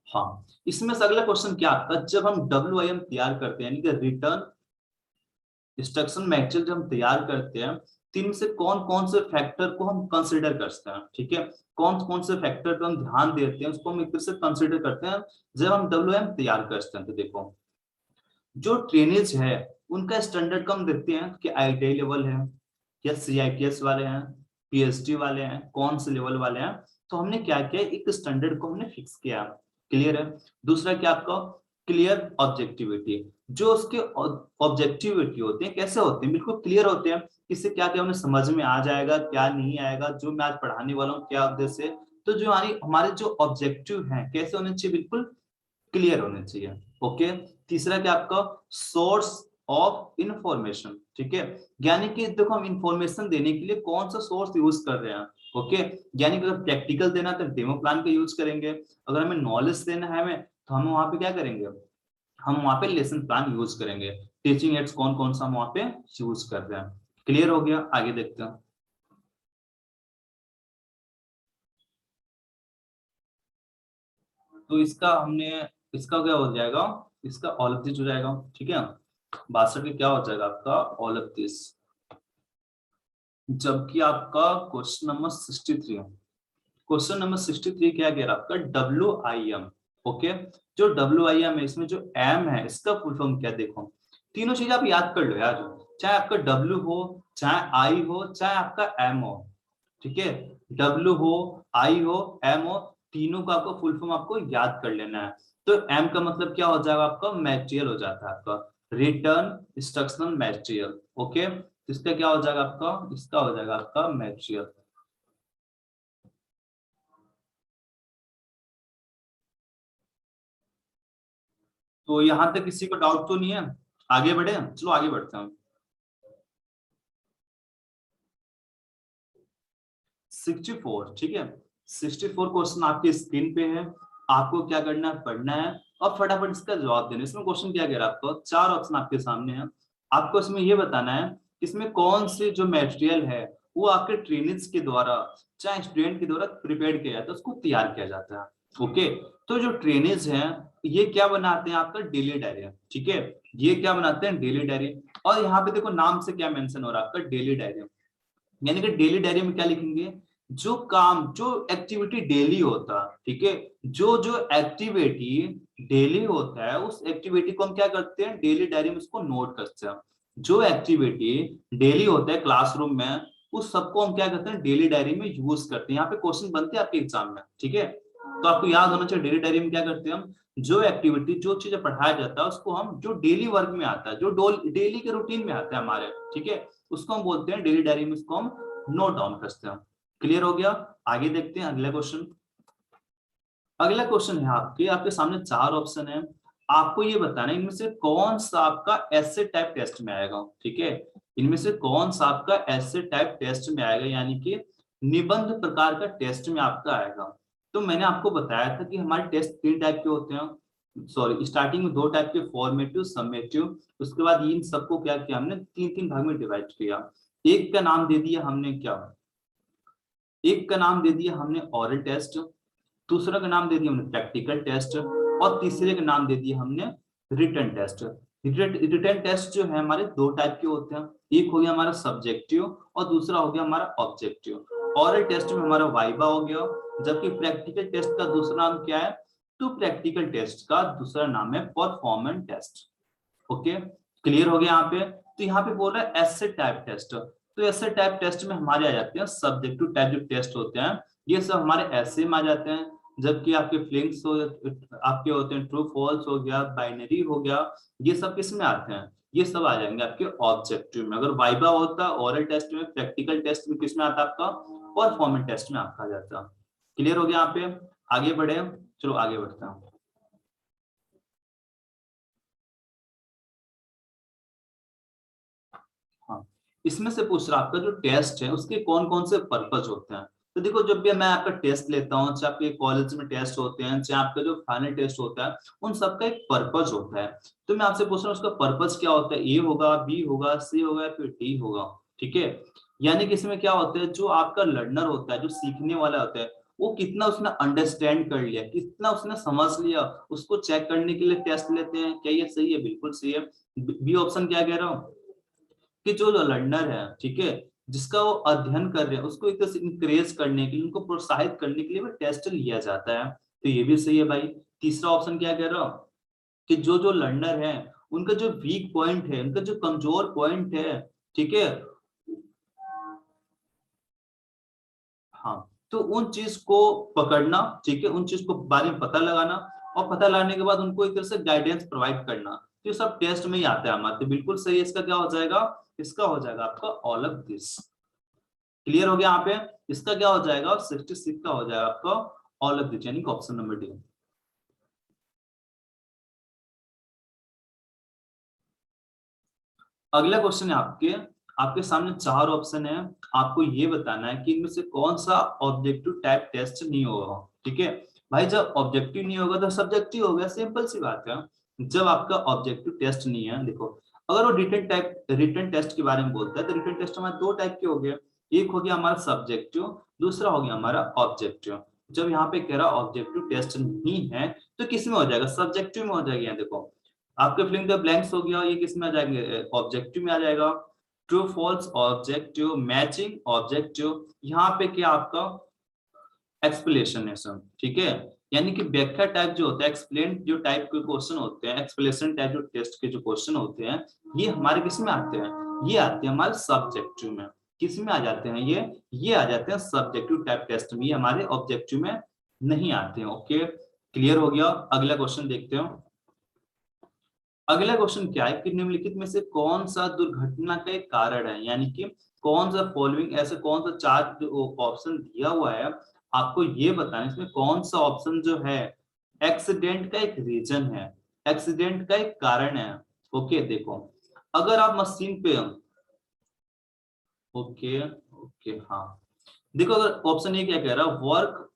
हाँ, इसमें से अगला क्वेश्चन क्या आपका, जब हम WIM तैयार करते हैं, यानी कि रिटर्न इंस्ट्रक्शन मटेरियल जब हम तैयार करते हैं, तो इनमें से कौन कौन से फैक्टर को हम कंसिडर करते हैं, ठीक है, कौन कौन से फैक्टर पर हम ध्यान देते हैं, उसको हम एक तरह से कंसिडर करते हैं जब हम WIM तैयार करते हैं। तो देखो जो ट्रेनेज है उनका स्टैंडर्ड कम देखते हैं कि IIT लेवल है या CITS वाले हैं, PhD वाले हैं, कौन से लेवल वाले हैं। तो हमने क्या किया, एक स्टैंडर्ड को हमने फिक्स किया। क्लियर है। दूसरा क्या आपका, क्लियर ऑब्जेक्टिविटी, जो उसके ऑब्जेक्टिविटी होते हैं कैसे होते हैं, बिल्कुल क्लियर होते हैं, इससे क्या क्या उन्हें समझ में आ जाएगा, क्या नहीं आएगा, जो मैं आज पढ़ाने वाला हूँ क्या उद्देश्य है। तो जो हमारी हमारे जो ऑब्जेक्टिव हैं कैसे होने चाहिए, बिल्कुल क्लियर होने चाहिए। ओके, तीसरा क्या आपका, सोर्स ऑफ इंफॉर्मेशन, ठीक है। यानी कि देखो हम इंफॉर्मेशन देने के लिए कौन सा सोर्स यूज कर रहे हैं, ओके। यानी कि अगर प्रैक्टिकल देना है तो डेमो प्लान का यूज करेंगे, अगर हमें नॉलेज देना है हमें तो हम वहां पे क्या करेंगे, हम वहां पे लेसन प्लान यूज करेंगे। टीचिंग एड्स कौन कौन सा हम वहां पे यूज कर रहे हैं। क्लियर हो गया, आगे देखते हैं। तो इसका हमने, इसका क्या हो जाएगा, इसका ऑल ऑफ दिस हो जाएगा, ठीक है। 62 के क्या हो जाएगा आपका ऑल ऑफ दिस, जबकि आपका क्वेश्चन नंबर 63, क्वेश्चन नंबर 63 क्या कह रहा है आपका WIM, ओके। जो WIM है इसमें जो M है इसका फुल फॉर्म क्या, देखो तीनों चीज आप याद कर लो यार, चाहे आपका W हो, चाहे I हो, चाहे आपका M हो, ठीक है। W हो, I हो, M हो, तीनों का आपको फुल फॉर्म आपको याद कर लेना है। तो M का मतलब क्या हो जाएगा आपका, मटेरियल हो जाता है आपका, रिटर्न इंस्ट्रक्शनल मटेरियल, ओके। इसका क्या हो जाएगा आपका, इसका हो जाएगा आपका मटेरियल। तो यहां तक किसी को डाउट तो नहीं है, आगे बढ़े, चलो आगे बढ़ते हैं। 64, ठीक है। 64 क्वेश्चन आपके स्क्रीन पे है, आपको क्या करना है, पढ़ना है और फटाफट इसका जवाब देना है। इसमें क्वेश्चन क्या कह रहा है आपको, चार ऑप्शन आपके सामने है, आपको इसमें ये बताना है इसमें कौन से जो मटेरियल है वो आपके ट्रेनिंग्स के द्वारा चाहे स्टूडेंट के द्वारा प्रिपेयर किया जाता है, उसको तैयार किया जाता है, ओके। तो जो ट्रेनिंग्स हैं ये क्या बनाते हैं आपका डेली डायरी, ठीक है। ये क्या बनाते हैं, डेली डायरी। और यहाँ पे देखो नाम से क्या मेंशन हो रहा है आपका, डेली डायरी। यानी कि डेली डायरी में क्या लिखेंगे, जो काम जो एक्टिविटी डेली होता है, ठीक है। जो जो एक्टिविटी डेली होता है उस एक्टिविटी को हम क्या करते हैं, डेली डायरी में उसको नोट करते हैं। जो एक्टिविटी डेली होता है क्लासरूम में उस सबको हम क्या करते हैं, डेली डायरी में यूज करते हैं। यहाँ पे क्वेश्चन बनते हैं आपके एग्जाम में, ठीक है। तो आपको याद होना चाहिए डेली डायरी में क्या करते हैं हम, जो एक्टिविटी जो चीजें पढ़ाया जाता है उसको हम, जो डेली वर्क में आता है, जो डेली के रूटीन में आता है हमारे, ठीक है, उसको हम बोलते हैं डेली डायरी में, उसको हम नोट डाउन करते हैं। क्लियर हो गया, आगे देखते हैं अगला क्वेश्चन। अगला क्वेश्चन है आपके आपके सामने चार ऑप्शन है, आपको ये बताना है इनमें से कौन सा आपका ऐसे टाइप टेस्ट में आएगा, ठीक है। इनमें से कौन सा आपका ऐसे टाइप टेस्ट में आएगा, यानी कि निबंध प्रकार का टेस्ट में आपका आएगा। तो मैंने आपको बताया था कि हमारे टेस्ट तीन टाइप के होते हैं, सॉरी स्टार्टिंग में दो टाइप के, फॉर्मेटिव समेटिव, उसके बाद इन सबको क्या किया हमने, तीन तीन भाग में डिवाइड किया। एक का नाम दे दिया हमने क्या, एक का नाम दे दिया हमने ऑरल टेस्ट, दूसरा का नाम दे दिया हमने प्रैक्टिकल टेस्ट, और तीसरे का नाम दे दिया हमने रिटन टेस्ट। रिटन टेस्ट जो है हमारे दो टाइप के होते हैं, एक हो गया हमारा सब्जेक्टिव और दूसरा हो गया हमारा ऑब्जेक्टिव। ऑरल टेस्ट में हमारा वाइवा हो गया, जबकि प्रैक्टिकल टेस्ट का दूसरा नाम क्या है, तो प्रैक्टिकल टेस्ट का दूसरा नाम है परफॉर्मेंस टेस्ट, ओके। क्लियर हो गया यहाँ पे। तो यहाँ पे बोल रहा है ऐसे टाइप टेस्ट, तो ऐसे टाइप टेस्ट में हमारे आ जाते हैं सब्जेक्टिव टाइप जो टेस्ट होते हैं, ये सब हमारे ऐसे में आ जाते हैं। जबकि आपके फ्लिंक्स हो, आपके होते हैं ट्रू फॉल्स हो गया, बाइनरी हो गया, ये सब किस में आते हैं, ये सब आ जाएंगे आपके ऑब्जेक्टिव में। अगर वाइबा होता ओरल टेस्ट में, प्रैक्टिकल टेस्ट में किस में आता आपका, परफॉर्मेंस टेस्ट में आपका आ जाता। क्लियर हो गया यहाँ पे, आगे बढ़े, चलो आगे बढ़ते हैं। हाँ, इसमें से पूछ रहा आपका जो टेस्ट है उसके कौन कौन से पर्पज होते हैं। तो देखो जब भी मैं आपका टेस्ट लेता हूँ, चाहे आपके कॉलेज में टेस्ट होते हैं, चाहे आपका जो फाइनल टेस्ट होता है, उन सबका एक पर्पज होता है। तो मैं आपसे पूछ रहा हूँ उसका पर्पज क्या होता है, ए होगा, बी होगा, सी होगा या फिर डी होगा, ठीक है। यानी कि इसमें क्या होता है, जो आपका लर्नर होता है, जो सीखने वाला होता है, वो कितना उसने अंडरस्टैंड कर लिया, कितना उसने समझ लिया, उसको चेक करने के लिए टेस्ट लेते हैं। क्या ये सही है, बिल्कुल सही है। बी ऑप्शन क्या कह रहा हूँ, कि जो लर्नर है, ठीक है, जिसका वो अध्ययन कर रहे हैं, उसको एक तरह से इंकरेज करने के लिए, उनको प्रोत्साहित करने के लिए वो टेस्ट लिया जाता है। तो ये भी सही है भाई। तीसरा ऑप्शन क्या कह रहा हूं, कि जो जो लर्नर है उनका जो वीक पॉइंट है, उनका जो कमजोर पॉइंट है, ठीक है, हाँ, तो उन चीज को पकड़ना, ठीक है, उन चीज को बारे में पता लगाना, और पता लगाने के बाद उनको एक तरह से गाइडेंस प्रोवाइड करना, तो ये सब टेस्ट में ही आता है हमारे। तो बिल्कुल सही है, इसका क्या हो जाएगा, इसका हो जाएगा आपका ऑल ऑफ दिस। क्लियर हो गया यहाँ पे, इसका क्या हो जाएगा 66 का हो जाएगा आपका ऑल ऑफ दिस, यानी कि ऑप्शन नंबर डी। अगला क्वेश्चन है आपके आपके सामने 4 ऑप्शन है। आपको ये बताना है कि इनमें से कौन सा ऑब्जेक्टिव टाइप टेस्ट नहीं होगा। ठीक है भाई, जब ऑब्जेक्टिव नहीं होगा तो सब्जेक्टिव हो गया, सिंपल सी बात है। जब आपका ऑब्जेक्टिव टेस्ट नहीं है, देखो अगर वो रिटन टेस्ट के बारे में बोलता है तो रिटन टेस्ट हमारे 2 टाइप के हो गए। एक हो गया हमारा सब्जेक्टिव, दूसरा हो गया हमारा ऑब्जेक्टिव। जब यहाँ पे कह रहा ऑब्जेक्टिव टेस्ट नहीं है तो किस में हो जाएगा, सब्जेक्टिव में हो जाएगा। यहाँ देखो आपके फिलिंग द ब्लैंक्स हो गया, ये किस में आ जाएंगे, ऑब्जेक्टिव में आ जाएगा। True false objective, matching objective, यहाँ पे क्या आपका एक्सप्लेनेशन। ठीक है, यानी कि व्याख्या टाइप जो होता है, एक्सप्लेन जो टाइप के क्वेश्चन होते हैं, एक्सप्लेनेशन टाइप जो टेस्ट के जो क्वेश्चन होते हैं, ये हमारे किस में आते हैं, ये आते हैं हमारे सब्जेक्टिव में। किस में आ जाते हैं ये आ जाते हैं सब्जेक्टिव टाइप टेस्ट में, ये हमारे ऑब्जेक्टिव में नहीं आते हैं। ओके, क्लियर हो गया। अगला क्वेश्चन देखते हो। अगला क्वेश्चन क्या है कि निम्नलिखित में से कौन सा दुर्घटना का एक कारण है, यानी कि कौन सा फॉलोइंग, ऐसे कौन सा 4 ऑप्शन दिया हुआ है, आपको ये बताना है इसमें कौन सा ऑप्शन जो है एक्सीडेंट का एक रीजन है, एक्सीडेंट का एक कारण है। ओके देखो, अगर आप मशीन पे, ओके ओके हाँ, देखो अगर ऑप्शन ए क्या कह रहा है, work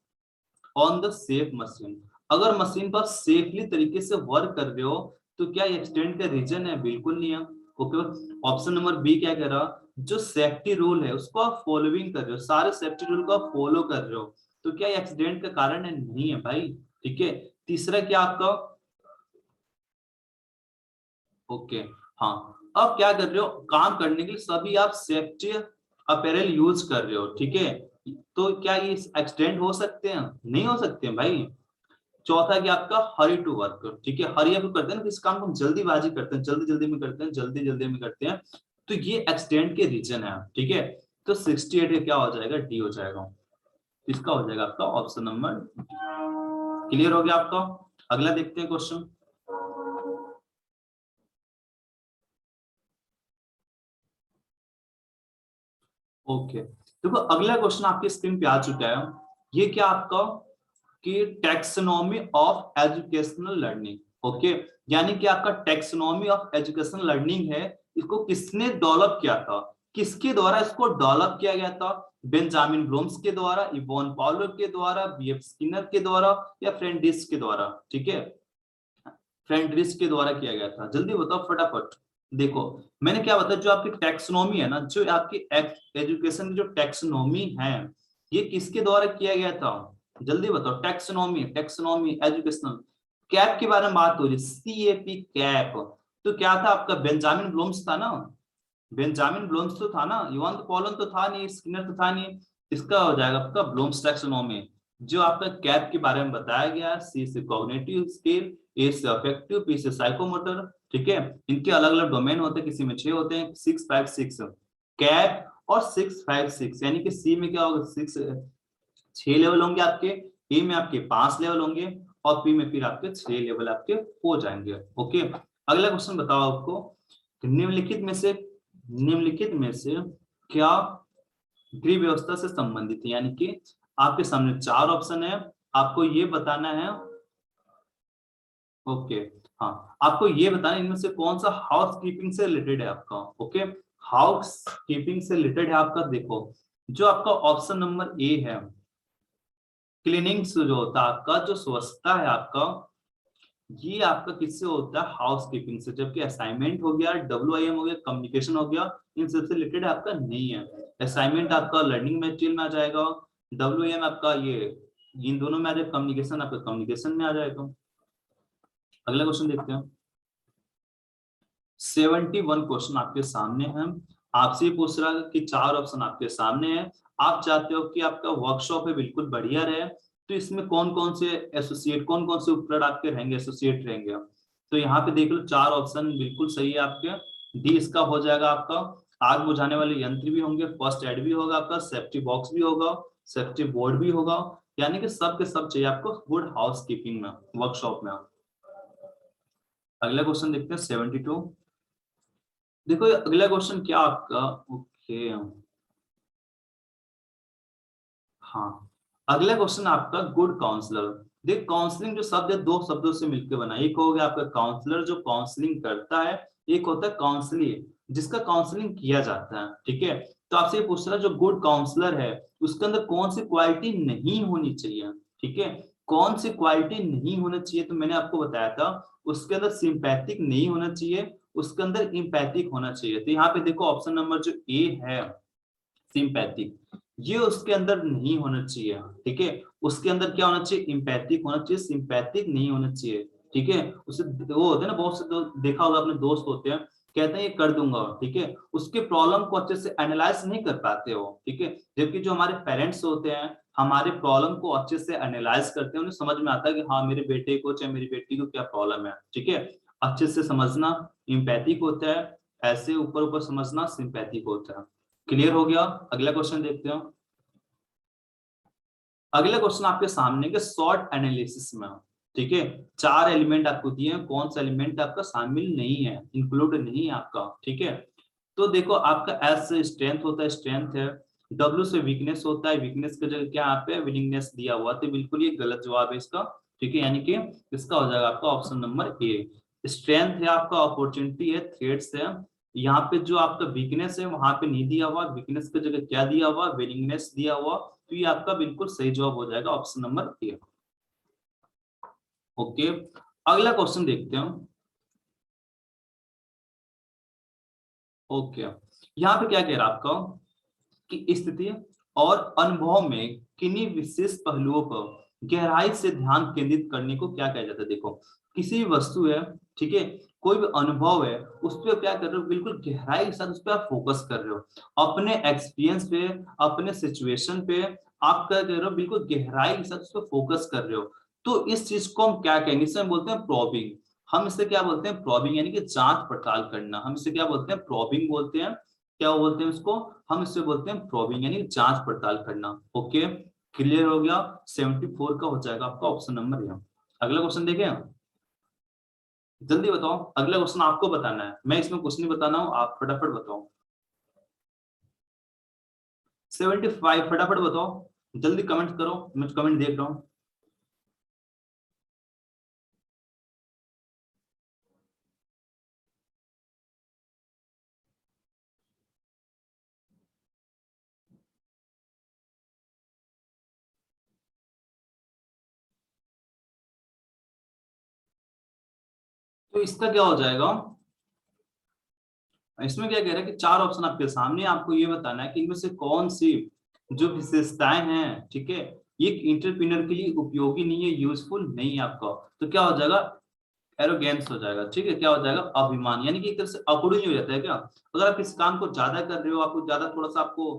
on the safe machine. अगर मशीन पर सेफली तरीके से वर्क कर रहे हो तो क्या एक्सीडेंट का रीजन है, बिल्कुल नहीं है। ओके, ऑप्शन नंबर बी क्या कह रहा, जो सेफ्टी रूल है उसको आप फॉलोइंग कर रहे हो, सारे सेफ्टी रूल को आप फॉलो कर रहे हो, तो क्या एक्सीडेंट का कारण है, नहीं है भाई। ठीक है, तीसरा क्या आपका, ओके हाँ, अब क्या कर रहे हो, काम करने के लिए सभी आप सेफ्टी अपैरल यूज कर रहे हो। ठीक है, तो क्या ये एक्सीडेंट हो सकते हैं, नहीं हो सकते हैं भाई। चौथा क्या आपका, हरी टू वर्क। ठीक है, हरी अप करते हैं ना, किस काम को हम जल्दीबाजी करते हैं, जल्दी जल्दी में करते हैं, जल्दी जल्दी में करते हैं, तो ये एक्सीडेंट के रीजन है। ठीक है, तो 68 क्या हो जाएगा, डी हो जाएगा। इसका हो जाएगा आपका ऑप्शन नंबर। क्लियर हो गया आपका। अगला देखते हैं क्वेश्चन। ओके, देखो अगला क्वेश्चन आपकी स्क्रीन पे आ चुका है। ये क्या आपका कि taxonomy of educational learning. Okay, यानी कि आपका टैक्सोनॉमी ऑफ एजुकेशनल लर्निंग है, इसको किसने डेवलप किया था, किसके द्वारा इसको डेवलप किया गया था, बेंजामिन ब्लूम्स के द्वारा, इवॉन पाउलो के द्वारा, बीएफ स्किनर के द्वारा, या फ्रेंडिस के द्वारा। ठीक है, फ्रेंड्रिस के द्वारा किया गया था, जल्दी बताओ फटाफट। देखो मैंने क्या बताया, जो आपकी टैक्सोनॉमी है ना, जो आपकी एजुकेशन की जो टैक्सोनॉमी है, ये किसके द्वारा किया गया था, जल्दी बताओ। टैक्सोनॉमी, टैक्सोनॉमी एजुकेशनल, कैप के बारे में बात हो रही, CAP कैप, तो क्या था आपका, बेंजामिन ब्लूम्स था ना, बेंजामिन ब्लूम्स तो था ना, युवान पॉलन तो था नहीं, स्किनर तो था नहीं, इसका हो जाएगा आपका ब्लूम्स टैक्सोनॉमी। जो आपका कैप के बारे में बताया गया, C से कॉग्निटिव स्किल, A से अफेक्टिव, P से साइकोमोटर। ठीक है, इनके अलग अलग डोमेन होते हैं, किसी में 6 होते हैं, 656 कैप और 656, यानी कि सी में क्या होगा, 6 लेवल होंगे आपके, ए में आपके 5 लेवल होंगे, और पी में फिर आपके 6 लेवल आपके हो जाएंगे। ओके, अगला क्वेश्चन बताओ आपको, निम्नलिखित में से क्या गृह व्यवस्था से संबंधित है, यानी कि आपके सामने 4 ऑप्शन है, आपको ये बताना है। ओके हाँ, आपको ये बताना है इनमें से कौन सा हाउस कीपिंग से रिलेटेड है आपका। ओके, हाउस कीपिंग से रिलेटेड है आपका। देखो जो आपका ऑप्शन नंबर ए है, क्लीनिंग जो होता है आपका, जो स्वच्छता है आपका, ये आपका किससे होता है, हाउस कीपिंग से। जबकि असाइनमेंट हो गया, WIM हो गया, कम्युनिकेशन हो गया, इन सबसे रिलेटेड आपका नहीं है। असाइनमेंट आपका लर्निंग मटेरियल में आ जाएगा, WIM आपका ये इन दोनों में आ जाएगा, कम्युनिकेशन आपका कम्युनिकेशन में आ जाएगा। अगला क्वेश्चन देखते हैं। 71 क्वेश्चन आपके सामने है, आपसे ये पूछ रहा है कि 4 ऑप्शन आपके सामने है, आप चाहते हो कि आपका वर्कशॉप है बिल्कुल बढ़िया रहे, तो इसमें कौन कौन से एसोसिएट, कौन कौन से उपकरण आपके रहेंगे, एसोसिएट रहेंगे। तो यहाँ पे देख लो 4 ऑप्शन बिल्कुल सही है आपके। डी इसका हो जाएगा आपका, आग बुझाने वाले यंत्र भी होंगे, फर्स्ट एड भी होगा आपका, सेफ्टी बॉक्स भी होगा, सेफ्टी बोर्ड भी होगा, यानी कि सब के सब चाहिए आपको गुड हाउस कीपिंग में, वर्कशॉप में। अगला क्वेश्चन देखते हैं 72। देखो अगला क्वेश्चन क्या आपका, ओके हाँ, अगला क्वेश्चन आपका गुड काउंसलर। देख काउंसलिंग जो शब्द है 2 शब्दों से मिलकर बना, एक हो गया आपका काउंसलर जो काउंसलिंग करता है, एक होता है काउंसली जिसका काउंसलिंग किया जाता है, ठीक है। तो आपसे ये पूछ रहा है जो गुड काउंसलर है उसके अंदर कौन सी क्वालिटी नहीं होनी चाहिए, ठीक है, कौन सी क्वालिटी नहीं होना चाहिए, तो मैंने आपको बताया था उसके अंदर सिंपैथिक नहीं होना चाहिए, उसके अंदर इम्पैथिक होना चाहिए। तो यहाँ पे देखो ऑप्शन नंबर जो ए है सिंपैथिक, ये उसके अंदर नहीं होना चाहिए, ठीक है। उसके अंदर क्या होना चाहिए, इम्पैथिक होना चाहिए, सिंपैथिक नहीं होना चाहिए, ठीक है। उसे वो होते हैं ना बहुत से देखा होगा अपने दोस्त होते हैं, कहते हैं ये कर दूंगा, ठीक है, उसके प्रॉब्लम को अच्छे से एनालाइज नहीं कर पाते हो, ठीक है। जबकि जो हमारे पेरेंट्स होते हैं हमारे प्रॉब्लम को अच्छे से एनालाइज करते हैं, उन्हें समझ में आता है कि हाँ मेरे बेटे को चाहे मेरी बेटी को क्या प्रॉब्लम है, ठीक है। अच्छे से समझना इम्पैथिक होता है, ऐसे ऊपर ऊपर समझना सिंपैथिक होता है। क्लियर हो गया। अगला क्वेश्चन देखते हैं। अगला क्वेश्चन आपके सामने के शॉर्ट एनालिसिस में, ठीक है, चार एलिमेंट आपको दिए हैं, कौन सा एलिमेंट आपका शामिल नहीं है, इंक्लूड नहीं है आपका, ठीक है। तो देखो आपका एस से स्ट्रेंथ होता है, स्ट्रेंथ है, डब्ल्यू से वीकनेस होता है, वीकनेस की जगह क्या यहाँ पे विलिंगनेस दिया हुआ, तो बिल्कुल ये गलत जवाब है इसका, ठीक है, यानी कि इसका हो जाएगा आपका ऑप्शन नंबर ए। स्ट्रेंथ है आपका, अपॉर्चुनिटी है, थ्रेड्स है, यहाँ पे जो आपका वीकनेस है वहां पे नहीं दिया हुआ, वीकनेस की जगह क्या दिया हुआ, विलिंगनेस दिया हुआ, तो ये आपका बिल्कुल सही जवाब हो जाएगा ऑप्शन नंबर ए। ओके, अगला क्वेश्चन देखते हैं। ओके, यहाँ पे क्या कह रहा है आपका कि स्थिति और अनुभव में किन्हीं विशेष पहलुओं पर गहराई से ध्यान केंद्रित करने को क्या कहा जाता है। देखो किसी भी वस्तु है, ठीक है, कोई भी अनुभव है, उस पर क्या कर रहे हो, बिल्कुल गहराई के साथ उस पर आप फोकस कर रहे हो, अपने एक्सपीरियंस पे, अपने सिचुएशन पे आप क्या कर रहे हो, बिल्कुल गहराई के साथ उस पर फोकस कर रहे हो। तो इस चीज को हम क्या कहेंगे, इसे हम बोलते हैं प्रॉबिंग। हम इसे क्या बोलते हैं, प्रॉबिंग, यानी कि जांच पड़ताल करना, हम इसे क्या बोलते हैं, प्रॉबिंग बोलते हैं। क्या बोलते हैं उसको, हम इससे बोलते हैं प्रॉबिंग, यानी जांच पड़ताल करना। ओके, क्लियर हो गया। 74 का हो जाएगा आपका ऑप्शन नंबर है। अगला क्वेश्चन देखें, जल्दी बताओ, अगला क्वेश्चन आपको बताना है, मैं इसमें कुछ नहीं बताना हूं, आप फटाफट बताओ। 75 फटाफट बताओ, जल्दी कमेंट करो, मैं कमेंट देख रहा हूँ। तो इसका क्या हो जाएगा, इसमें क्या कह रहा है कि चार ऑप्शन आपके सामने, आपको ये बताना है कि इनमें से कौन सी जो विशेषताएं हैं, ठीक है, ये इंटरप्रेन्योर के लिए उपयोगी नहीं है, यूजफुल नहीं है आपका। तो क्या हो जाएगा, एरोगेंस हो जाएगा, ठीक है, क्या हो जाएगा, अभिमान, यानी कि एक तरह से अकड़ ही हो जाता है क्या। अगर आप किसी काम को ज्यादा कर रहे हो, आपको ज्यादा थोड़ा सा आपको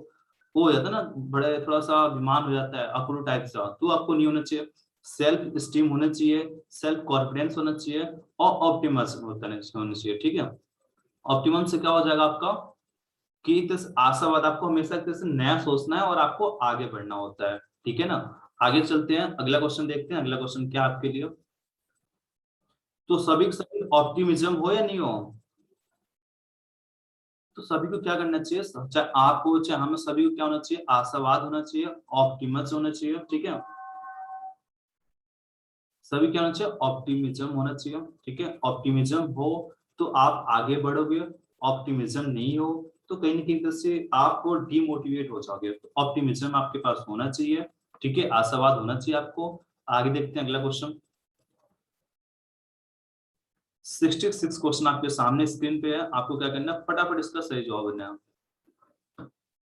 वो हो जाता है ना, बड़े थोड़ा सा अभिमान हो जाता है, अकड़ टाइप का, तो आपको नहीं होना चाहिए। सेल्फ स्टीम होना चाहिए, सेल्फ कॉन्फिडेंस होना चाहिए, और ऑप्टिमस होना चाहिए, ठीक है। ऑप्टिमम से क्या हो जाएगा आपका कि एक तरह से आशावाद, आपको हमेशा एक तरह से नया सोचना है और आपको आगे बढ़ना होता है, ठीक है ना। आगे चलते हैं, अगला क्वेश्चन देखते हैं, अगला क्वेश्चन क्या आपके लिए। तो सभी के सभी ऑप्टिमिज्म हो या नहीं हो, तो सभी को क्या करना चाहिए, चाहे आप हो चाहे हमें, सभी को क्या होना चाहिए, आशावाद होना चाहिए, ऑप्टिमस होना चाहिए, ठीक है। सभी क्या होना चाहिए, ऑप्टिमिज्म होना चाहिए, ठीक है। ऑप्टिमिज्म हो तो आप आगे बढ़ोगे, ऑप्टिमिज्म नहीं हो तो कहीं ना कहीं तरह से आपको डिमोटिवेट हो जाओगे। तो ऑप्टिमिज्म आपके पास होना चाहिए, ठीक है, आशावाद होना चाहिए आपको। आगे देखते हैं अगला क्वेश्चन। 66 क्वेश्चन आपके सामने स्क्रीन पे है, आपको क्या करना है, फटाफट इसका सही जवाब देना है।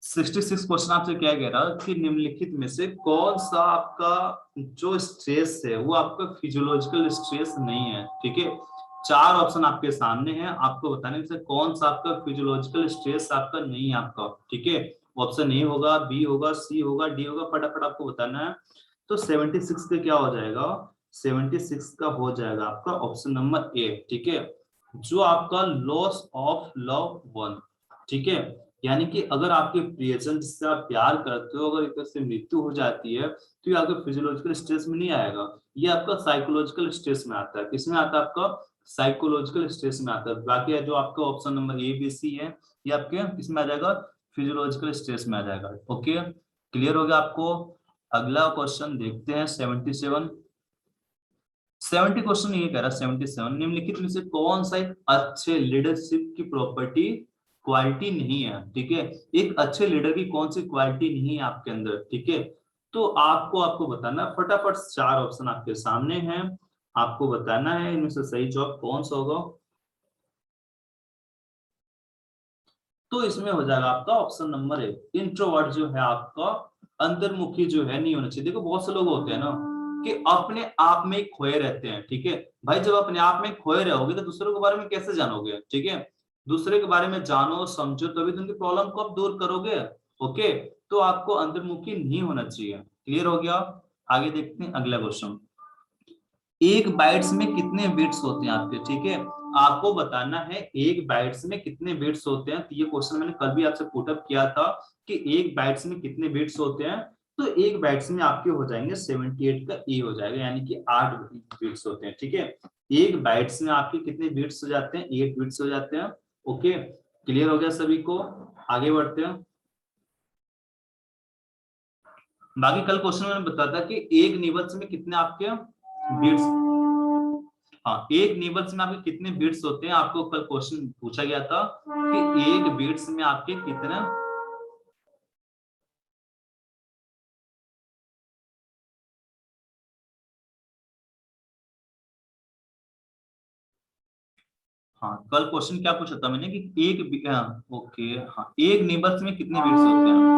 66 क्वेश्चन आपसे क्या कह रहा है कि निम्नलिखित में से कौन सा आपका जो स्ट्रेस है वो आपका फिजियोलॉजिकल स्ट्रेस नहीं है, ठीक है। चार ऑप्शन आपके सामने हैं, आपको बताने से कौन सा आपका फिजियोलॉजिकल स्ट्रेस आपका नहीं है आपका, ठीक है। ऑप्शन ए होगा, बी होगा, सी होगा, डी होगा, फटाफट आपको बताना है। तो 76 का क्या हो जाएगा, 76 का हो जाएगा आपका ऑप्शन नंबर ए, ठीक है, जो आपका लॉस ऑफ लव वन, ठीक है। यानी कि अगर आपके प्रियजन जिससे आप प्यार करते हो अगर एक तरह से मृत्यु हो जाती है तो ये आपके फिजियोलॉजिकल स्ट्रेस में नहीं आएगा, ये आपका साइकोलॉजिकल स्ट्रेस में आता है। किसमें आता है, आपका साइकोलॉजिकल स्ट्रेस में आता है। बाकी जो आपका option number A B C है ये आपके किसमें आ जाएगा, फिजियोलॉजिकल स्ट्रेस में आ जाएगा। ओके, क्लियर हो गया आपको। अगला क्वेश्चन देखते हैं 77। 70 क्वेश्चन ये कह रहा है 77, निम्नलिखित में से कौन सा एक अच्छे लीडरशिप की प्रॉपर्टी क्वालिटी नहीं है, ठीक है। एक अच्छे लीडर की कौन सी क्वालिटी नहीं है आपके अंदर, ठीक है। तो आपको बताना फटाफट, 4 ऑप्शन आपके सामने हैं, आपको बताना है इनमें से सही जवाब कौन सा होगा। तो इसमें हो जाएगा आपका ऑप्शन नंबर 1, इंट्रोवर्ट जो है आपका, अंतर्मुखी जो है नहीं होना चाहिए। देखो बहुत से लोग होते हैं ना कि अपने आप में ही खोए रहते हैं, ठीक है। भाई जब अपने आप में खोए रहोगे तो दूसरों के बारे में कैसे जानोगे, ठीक है। दूसरे के बारे में जानो समझो तभी तो उनकी प्रॉब्लम को आप दूर करोगे। ओके, तो आपको अंतर्मुखी नहीं होना चाहिए। क्लियर हो गया। आगे देखते हैं अगला क्वेश्चन। एक बाइट्स में कितने बिट्स होते हैं आपके, ठीक है। आपको बताना है एक बाइट्स में कितने बिट्स होते हैं। तो ये क्वेश्चन मैंने कल भी आपसे पुटअप किया था कि एक बाइट्स में कितने बिट्स होते हैं। तो एक बाइट्स में आपके हो जाएंगे 78 का ए हो जाएगा, यानी कि 8 बिट्स होते हैं, ठीक है। एक बाइट्स में आपके कितने बिट्स हो जाते हैं, 8 बिट्स हो जाते हैं। ओके, क्लियर हो गया सभी को। आगे बढ़ते हैं। बाकी कल क्वेश्चन मैंने बताया था कि एक निबल्स में कितने आपके बिट्स, हाँ एक निबल्स में आपके कितने बिट्स होते हैं। आपको कल क्वेश्चन पूछा गया था कि एक बिट्स में आपके कितने, हाँ कल क्वेश्चन क्या पूछा था मैंने कि ओके हाँ एक निबल्स में कितने बिट्स होते हैं।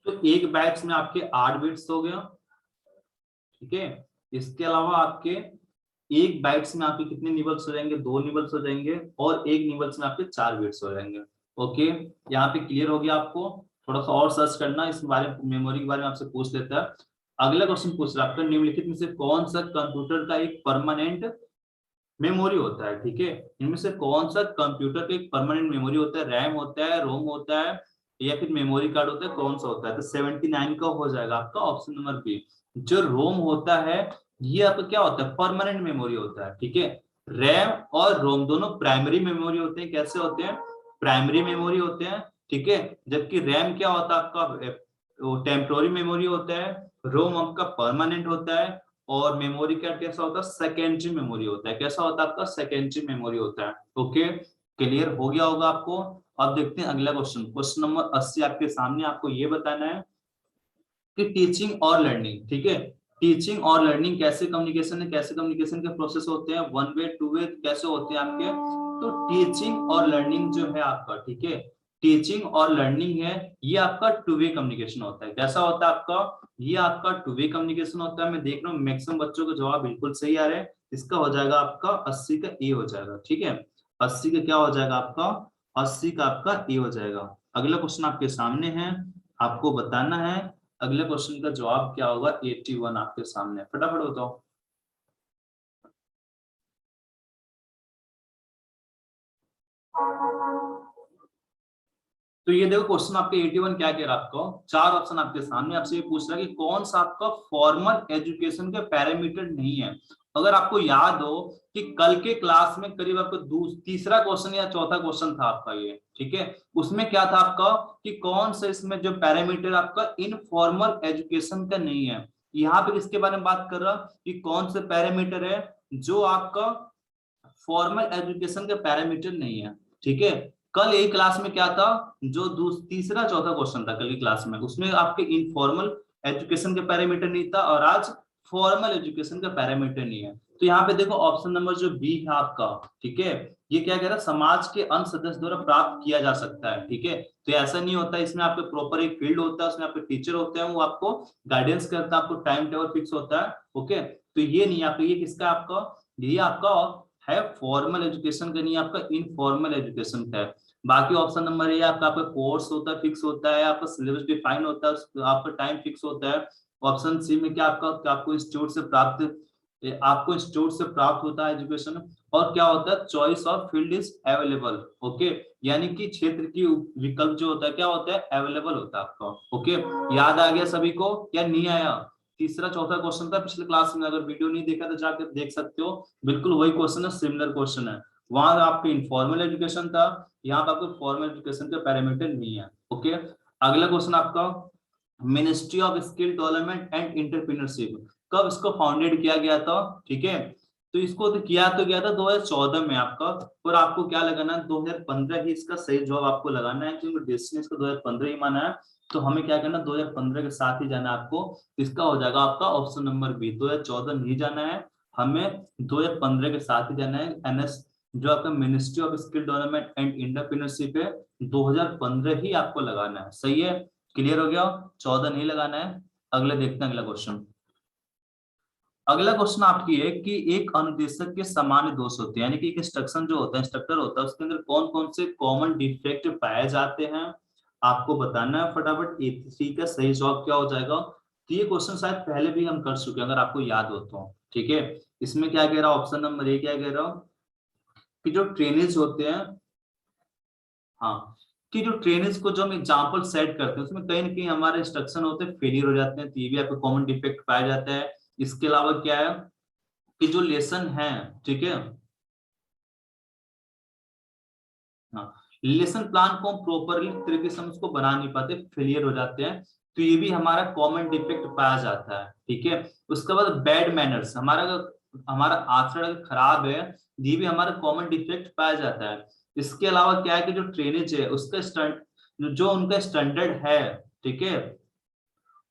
तो एक बाइट्स में आपके 8 बिट्स हो गया, ठीक है। इसके अलावा आपके एक बाइट्स में आपके कितने निबल्स हो जाएंगे, 2 निबल्स हो जाएंगे, और एक निबल्स में आपके 4 बिट्स हो जाएंगे। ओके, यहाँ पे क्लियर हो गया आपको। थोड़ा सा और सर्च करना इस बारे में, मेमोरी के बारे में आपसे पूछ लेता है। अगला क्वेश्चन पूछ रहा है आपका, निम्नलिखित में से कौन सा कंप्यूटर का एक परमानेंट मेमोरी होता है, ठीक है। इनमें से कौन सा कंप्यूटर का एक परमानेंट मेमोरी होता है, रैम होता है, रोम होता है, या फिर मेमोरी कार्ड होता है, कौन सा होता है। तो 79 का हो जाएगा आपका ऑप्शन नंबर बी। जो रोम होता है ये आपका क्या होता है, परमानेंट मेमोरी होता है, ठीक है। रैम और रोम दोनों प्राइमरी मेमोरी होते हैं। कैसे होते हैं, प्राइमरी मेमोरी होते हैं, ठीक है। जबकि रैम क्या होता है आपका, टेम्पोररी मेमोरी होता है। रोम आपका परमानेंट होता है। और मेमोरी कार्ड कैसा होता है, सेकेंडरी मेमोरी होता है। कैसा होता है आपका, सेकेंडरी मेमोरी होता है। ओके, क्लियर हो गया होगा आपको। अब देखते हैं अगला क्वेश्चन, क्वेश्चन नंबर 80 आपके सामने। आपको ये बताना है कि टीचिंग और लर्निंग, ठीक है। टीचिंग और लर्निंग कैसे कम्युनिकेशन है, कैसे कम्युनिकेशन के प्रोसेस होते हैं, 1 वे 2 वे कैसे होते हैं आपके। तो टीचिंग और लर्निंग जो है आपका, ठीक है, टीचिंग और लर्निंग है ये आपका 2 वे कम्युनिकेशन होता है। कैसा होता है आपका, ये आपका 2 वे कम्युनिकेशन होता है। मैं देख रहा हूँ मैक्सिमम बच्चों का जवाब बिल्कुल सही आ रहा है। इसका हो जाएगा आपका 80 का ए हो जाएगा, ठीक है। 80 का क्या हो जाएगा आपका, 80 का आपका ए हो जाएगा। अगला क्वेश्चन आपके सामने है, आपको बताना है अगले क्वेश्चन का जवाब क्या होगा। 81 आपके सामने, फटाफट बताओ। तो ये देखो क्वेश्चन आपके 81 क्या कह रहा है आपको, 4 ऑप्शन आपके सामने। आपसे ये पूछ रहा है कि कौन सा आपका फॉर्मल एजुकेशन के पैरामीटर नहीं है। अगर आपको याद हो कि कल के क्लास में करीब आपको तीसरा क्वेश्चन या चौथा क्वेश्चन था आपका ये, ठीक है। उसमें क्या था आपका कि कौन सा इसमें जो पैरामीटर आपका इनफॉर्मल एजुकेशन का नहीं है। यहाँ पे किसके बारे में बात कर रहा कि कौन से पैरामीटर है जो आपका फॉर्मल एजुकेशन के पैरामीटर नहीं है, ठीक है। कल एक क्लास में क्या था, जो तीसरा चौथा क्वेश्चन था कल की क्लास में, उसमें आपके इनफॉर्मल एजुकेशन के पैरामीटर नहीं था, और आज फॉर्मल एजुकेशन का पैरामीटर नहीं है। तो यहाँ पे देखो ऑप्शन नंबर जो बी है आपका, ठीक है, ये क्या कह रहा है, समाज के अन्य सदस्य द्वारा प्राप्त किया जा सकता है, ठीक है। तो ऐसा नहीं होता, इसमें आपके प्रॉपर एक फील्ड होता है, उसमें आपके टीचर होते हैं, वो आपको गाइडेंस करता है, आपको टाइम टेबल फिक्स होता है। ओके, तो ये नहीं आपका, ये किसका आपका, ये आपका है फॉर्मल एजुकेशन का, नहीं आपका इनफॉर्मल एजुकेशन का है। बाकी ऑप्शन नंबर ए आपका कोर्स होता है, फिक्स होता है, आपका सिलेबस डिफाइन होता है, आपका टाइम फिक्स होता है। ऑप्शन सी में क्या आपका, क्या आपको इंस्टीट्यूट से प्राप्त, आपको इंस्टीट्यूट से प्राप्त होता है एजुकेशन। और क्या होता है, choice of field is available. Okay, यानी कि क्षेत्र की विकल्प जो होता है क्या होता है, अवेलेबल होता है आपका। ओके, याद आ गया सभी को या नहीं आया। तीसरा चौथा क्वेश्चन था पिछले क्लास में, अगर वीडियो नहीं देखा तो जाकर देख सकते हो। बिल्कुल वही क्वेश्चन है, सिमिलर क्वेश्चन है। वहां आपके इनफॉर्मल एजुकेशन था, यहाँ पे आपको फॉर्मल एजुकेशन का पैरामीटर नहीं है। ओके, अगला क्वेश्चन आपका, ministry of skill development and entrepreneurship कब इसको फाउंडेड किया गया था, ठीक है। तो इसको तो किया गया था 2014 में आपका, और आपको क्या लगाना है 2015 ही इसका सही जवाब आपको लगाना है, क्योंकि डेस्टिनी इसको 2015 ही माना है। तो हमें क्या करना है 2015 के साथ ही जाना है आपको। इसका हो जाएगा आपका ऑप्शन नंबर बी, 2014 नहीं जाना है, हमें 2015 के साथ ही जाना है। एनएस जो आपका ministry of skill development and entrepreneurship है, 2015 ही आपको लगाना है। सही है, क्लियर हो गया, 14 नहीं लगाना है। अगले देखते हैं अगला क्वेश्चन। अगला क्वेश्चन आपकी है कि एक अनुदेशक के सामान्य दोष होते हैं, यानी कि एक इंस्ट्रक्शन जो होता है, इंस्ट्रक्टर होता है, उसके अंदर कौन कौन से कॉमन डिफेक्ट पाए जाते हैं, आपको बताना है फटाफट। ए3 का सही जवाब क्या हो जाएगा। तो ये क्वेश्चन शायद पहले भी हम कर चुके हैं, अगर आपको याद हो तो, ठीक है। इसमें क्या कह रहा हूं, ऑप्शन नंबर ए क्या कह रहा हूं कि जो ट्रेनेज होते हैं, हाँ, कि जो ट्रेनेज को जो हम एग्जाम्पल सेट करते हैं उसमें कहीं ना कहीं हमारे इंस्ट्रक्शन होते हैं फेलियर हो जाते हैं, तो ये भी आपको कॉमन डिफेक्ट पाया जाता है। इसके अलावा क्या है कि जो लेसन है, ठीक है, हाँ, लेसन प्लान को हम प्रॉपरली तरीके से हम उसको बना नहीं पाते, फेलियर हो जाते हैं, तो ये भी हमारा कॉमन डिफेक्ट पाया जाता है, ठीक है। उसके बाद बैड मैनर्स, हमारा हमारा आचरण अगर खराब है, ये भी हमारा कॉमन डिफेक्ट पाया जाता है। इसके अलावा क्या है कि जो ट्रेनेज है उसका जो उनका स्टैंडर्ड है, ठीक है,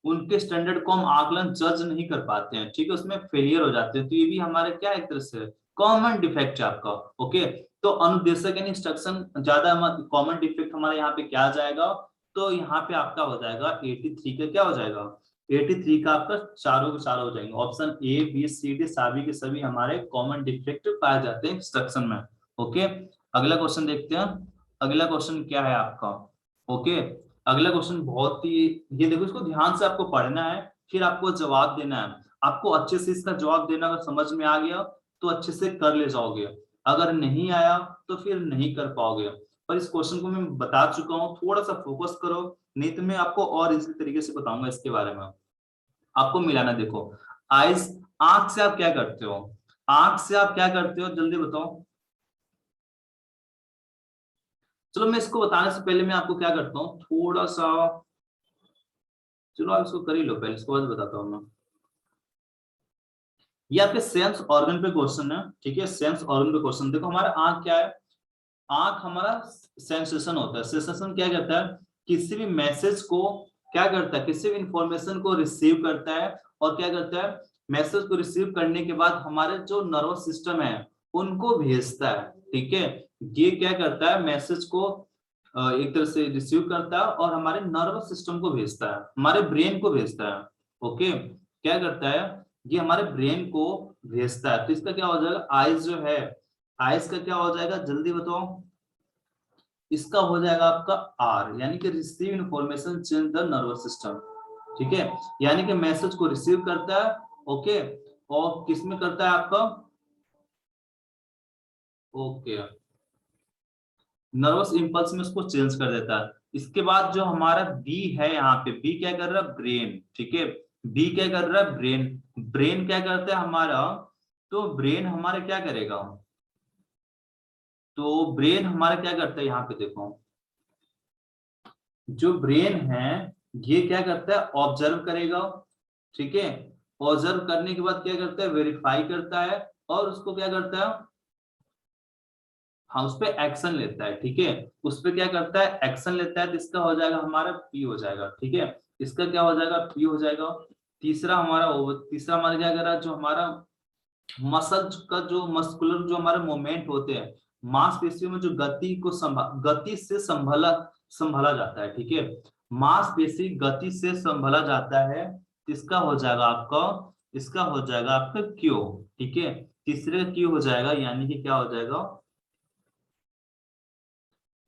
उनके स्टैंडर्ड को हम आकलन जज नहीं कर पाते हैं, ठीक है, उसमें फेलियर हो जाते हैं, तो ये भी हमारे क्या एक तरह से कॉमन डिफेक्ट है आपका। ओके, तो अनुदेशक यानी इंस्ट्रक्शन ज्यादा कॉमन डिफेक्ट हमारे यहाँ पे क्या आ जाएगा, तो यहाँ पे आपका हो जाएगा 83 का क्या हो जाएगा, 83 का आपका चारों के चारों हो जाएंगे। Option A B C D सभी के सभी हमारे कॉमन डिफेक्ट पाए जाते हैं इंस्ट्रक्शन में। ओके, अगला क्वेश्चन देखते हैं। अगला क्वेश्चन क्या है आपका। ओके, अगला क्वेश्चन बहुत ही, ये देखो इसको ध्यान से आपको पढ़ना है, फिर आपको जवाब देना है। आपको अच्छे से इसका जवाब देना अगर समझ में आ गया तो अच्छे से कर ले जाओगे, अगर नहीं आया तो फिर नहीं कर पाओगे। पर इस क्वेश्चन को मैं बता चुका हूँ, थोड़ा सा फोकस करो, नहीं तो मैं आपको और इसी तरीके से बताऊंगा इसके बारे में। आपको मिलाना देखो, आइज, आंख से आप क्या करते हो, आंख से आप क्या करते हो जल्दी बताओ। चलो मैं इसको बताने से पहले मैं आपको क्या करता हूँ थोड़ा सा, चलो आप इसको कर ही लो पहले, इसको बाद बताता हूँ मैं। ये आपके सेंस ऑर्गन पे क्वेश्चन है, ठीक है, सेंस ऑर्गन पे क्वेश्चन। देखो हमारा आंख क्या है, आंख हमारा सेंसेशन होता है। सेंसेशन क्या करता है, किसी भी मैसेज को क्या करता है, किसी भी इंफॉर्मेशन को रिसीव करता है, और क्या करता है, मैसेज को रिसीव करने के बाद हमारे जो नर्वस सिस्टम है उनको भेजता है, ठीक है। ये क्या करता है, मैसेज को एक तरह से रिसीव करता है और हमारे नर्वस सिस्टम को भेजता है, हमारे ब्रेन को भेजता है। ओके, क्या करता है, ये हमारे ब्रेन को भेजता है। तो इसका क्या हो जाएगा, आइज जो है, आइज का क्या हो जाएगा जल्दी बताओ। इसका हो जाएगा आपका आर, यानी कि receive information change the nervous system, ठीक है, यानी कि मैसेज को रिसीव करता है। ओके, और किसमें करता है आपका, ओके, नर्वस इंपल्स में उसको चेंज कर देता है। इसके बाद जो हमारा बी है, यहाँ पे बी क्या कर रहा है, ब्रेन, ठीक है, बी क्या कर रहा है, ब्रेन, ब्रेन क्या करता है हमारा, तो ब्रेन हमारा क्या करेगा, तो ब्रेन हमारा क्या करता है, यहाँ पे देखो, जो ब्रेन है ये क्या करता है, ऑब्जर्व करेगा, ठीक है, ऑब्जर्व करने के बाद क्या करता है, वेरीफाई करता है, और उसको क्या करता है, हाँ, उस पर एक्शन लेता है, ठीक है, उस पर क्या करता है, एक्शन लेता है। तो इसका हो जाएगा हमारा पी हो जाएगा, ठीक है, इसका क्या हो जाएगा, पी हो जाएगा। तीसरा हमारा क्या कर रहा है, जो हमारा मसल का जो मस्कुलर जो हमारे मूवमेंट होते हैं, मांसपेशियों में जो गति से संभला संभला जाता है, ठीक है, मांसपेशी गति से संभला जाता है। इसका हो जाएगा आपका, इसका हो जाएगा आपका क्यों, ठीक है, तीसरे का क्यों हो जाएगा, यानी कि क्या हो जाएगा,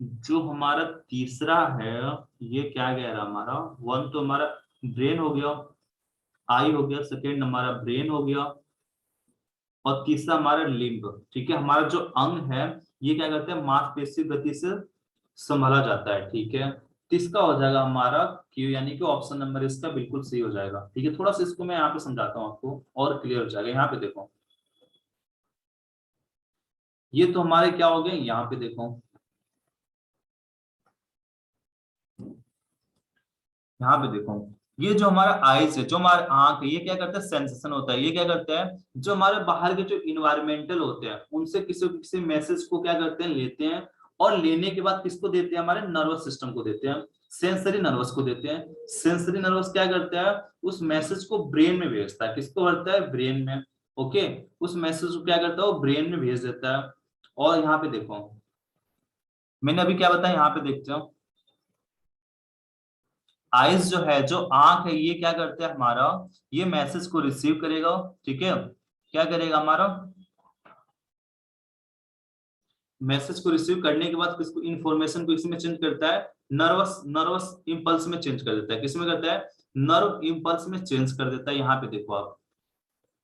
जो हमारा तीसरा है, ये क्या कह रहा है हमारा, वन तो हमारा ब्रेन हो गया, आई हो गया, सेकेंड हमारा ब्रेन हो गया, और तीसरा हमारा लिम्ब, ठीक है, हमारा जो अंग है ये क्या करते हैं, मांसपेशी गति से संभाला जाता है, ठीक है। तो इसका हो जाएगा हमारा क्यू, यानी कि ऑप्शन नंबर इसका बिल्कुल सही हो जाएगा, ठीक है। थोड़ा सा इसको मैं यहाँ पे समझाता हूँ आपको और क्लियर हो जाएगा। यहाँ पे देखो, ये तो हमारे क्या हो गए, यहाँ पे देखो, यहाँ पे देखो, ये जो हमारा आईज है, जो हमारा आंख है, ये क्या करता है, सेंसेशन होता है। ये क्या करता है, जो हमारे बाहर के जो इन्वायरमेंटल होते हैं उनसे किसी किसी मैसेज को क्या करते हैं, लेते हैं, और लेने के बाद किसको देते हैं, हमारे नर्वस सिस्टम को देते हैं, सेंसरी नर्वस को देते हैं। सेंसरी नर्वस क्या करता है, उस मैसेज को ब्रेन में भेजता है। किसको भरता है, ब्रेन में। ओके, उस मैसेज को क्या करता है, वो ब्रेन में भेज देता है। और यहाँ पे देखो, मैंने अभी क्या बताया, यहाँ पे देखते हो, आइज जो है, जो आंख है, ये क्या करते हैं हमारा, ये मैसेज को रिसीव करेगा। ठीक है, क्या करेगा हमारा, मैसेज को रिसीव करने के बाद किसको, इंफॉर्मेशन को इसमें चेंज करता है, नर्वस नर्वस इंपल्स में चेंज कर देता है। किसमें करता है, नर्व इंपल्स में चेंज कर देता है। यहाँ पे देखो आप,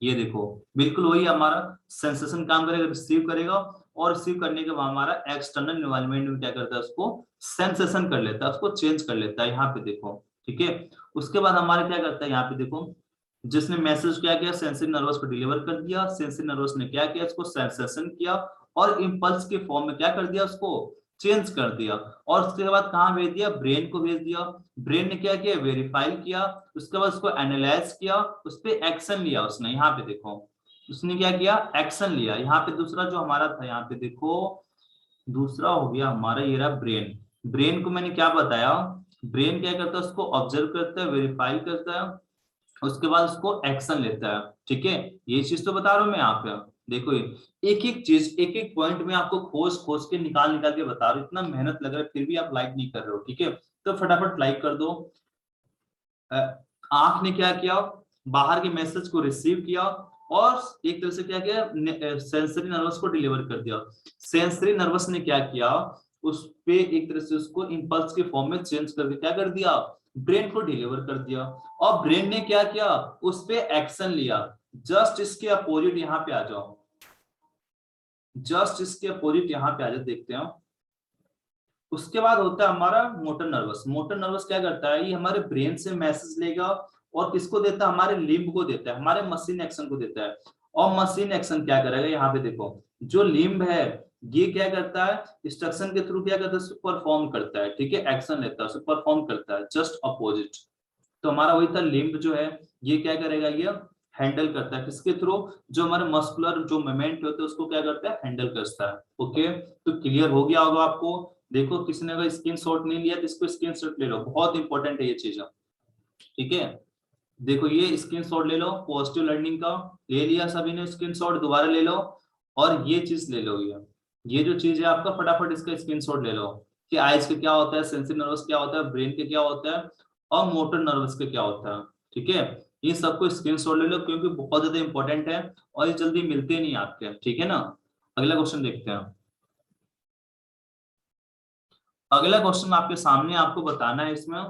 ये देखो, बिल्कुल वही हमारा सेंसेशन काम करेगा, रिसीव करेगा, और रिसीव करने के बाद हमारा एक्सटर्नल एनवायरनमेंट में क्या करता है, उसको सेंसेशन कर लेता है, उसको चेंज कर लेता है। यहाँ पे देखो, ठीक है। उसके बाद हमारा क्या करता है, यहाँ पे देखो, जिसने मैसेज क्या किया, सेंसरी नर्वस को डिलीवर कर दिया, सेंसरी नर्वस ने क्या किया, इसको सेंसेशन किया, और इंपल्स के फॉर्म में क्या कर दिया, उसको चेंज कर दिया। और उसके बाद कहाँ भेज दिया, ब्रेन को भेज दिया। ब्रेन ने क्या किया, वेरीफाई किया, उसके बाद उसको एनालाइज किया, उस पर एक्शन लिया उसने। यहाँ पे देखो, उसने क्या किया, एक्शन लिया। यहाँ पे दूसरा जो हमारा था, यहाँ पे देखो, दूसरा हो गया हमारा, ये रहा ब्रेन। ब्रेन को मैंने क्या बताया, ब्रेन क्या करता है, उसको ऑब्जर्व करता है, वेरीफाई करता है, उसके बाद उसको एक्शन लेता है। ठीक है, ये चीज तो बता रहा हूं मैं यहाँ पे। देखो, एक एक चीज, एक एक पॉइंट में आपको खोज खोज के निकाल निकाल के बता रहा हूँ। इतना मेहनत लग रहा है फिर भी आप लाइक नहीं कर रहे हो। ठीक है, तो फटाफट लाइक कर दो। अ, आंख ने क्या किया, बाहर के मैसेज को रिसीव किया, और एक तरह से क्या किया, सेंसरी नर्वस को डिलीवर कर दिया। सेंसरी नर्वस ने क्या किया, उस पे एक तरह से उसको इंपल्स के फॉर्म में चेंज करके क्या कर दिया, ब्रेन को डिलीवर कर दिया। और ब्रेन ने क्या किया, उस पे एक्शन लिया। जस्ट इसके अपोजिट यहाँ पे आ जाओ, जस्ट इसके अपोजिट यहाँ पे आ जाओ, देखते हैं। उसके बाद होता है हमारा मोटर नर्वस। मोटर नर्वस क्या करता है, ये हमारे ब्रेन से मैसेज लेगा, और किसको देता है, हमारे लिम्ब को देता है, हमारे मशीन एक्शन को देता है। और मशीन एक्शन क्या करेगा, यहाँ पे देखो, जो लिम्ब है, ये क्या करता है, इंस्ट्रक्शन के थ्रू क्या करता है, परफॉर्म करता है। ठीक है, एक्शन लेता है, उसे परफॉर्म करता है, जस्ट अपोजिट। तो हमारा वही था, लिम्ब जो है, ये क्या करेगा, ये हैंडल करता है, किसके थ्रू, जो हमारे मस्कुलर जो मूवमेंट होते हैं उसको क्या करता है, हैंडल करता है। ओके, तो क्लियर हो गया होगा आपको। देखो, किसी ने अगर स्क्रीन शॉट नहीं लिया तो इसको स्क्रीन शॉट ले लो, बहुत इंपॉर्टेंट है ये चीज। ठीक है, देखो, ये स्क्रीन शॉट ले लो, पॉजिटिव लर्निंग का ले लिया सभी ने स्क्रीन शॉट, दोबारा ले लो। और ये चीज ले लो, ये जो चीज है आपका, फटाफट इसका स्क्रीन शॉट ले लो, कि आइज का क्या होता है, सेंसरी नर्वस क्या होता है, ब्रेन के क्या होता है, और मोटर नर्वस के क्या होता है। ठीक है, ये सबको स्क्रीन शॉट ले लो, क्योंकि बहुत ज्यादा इंपॉर्टेंट है, और ये जल्दी मिलते नहीं आपके। ठीक है ना, अगला क्वेश्चन देखते हैं। अगला क्वेश्चन आपके सामने, आपको बताना है इसमें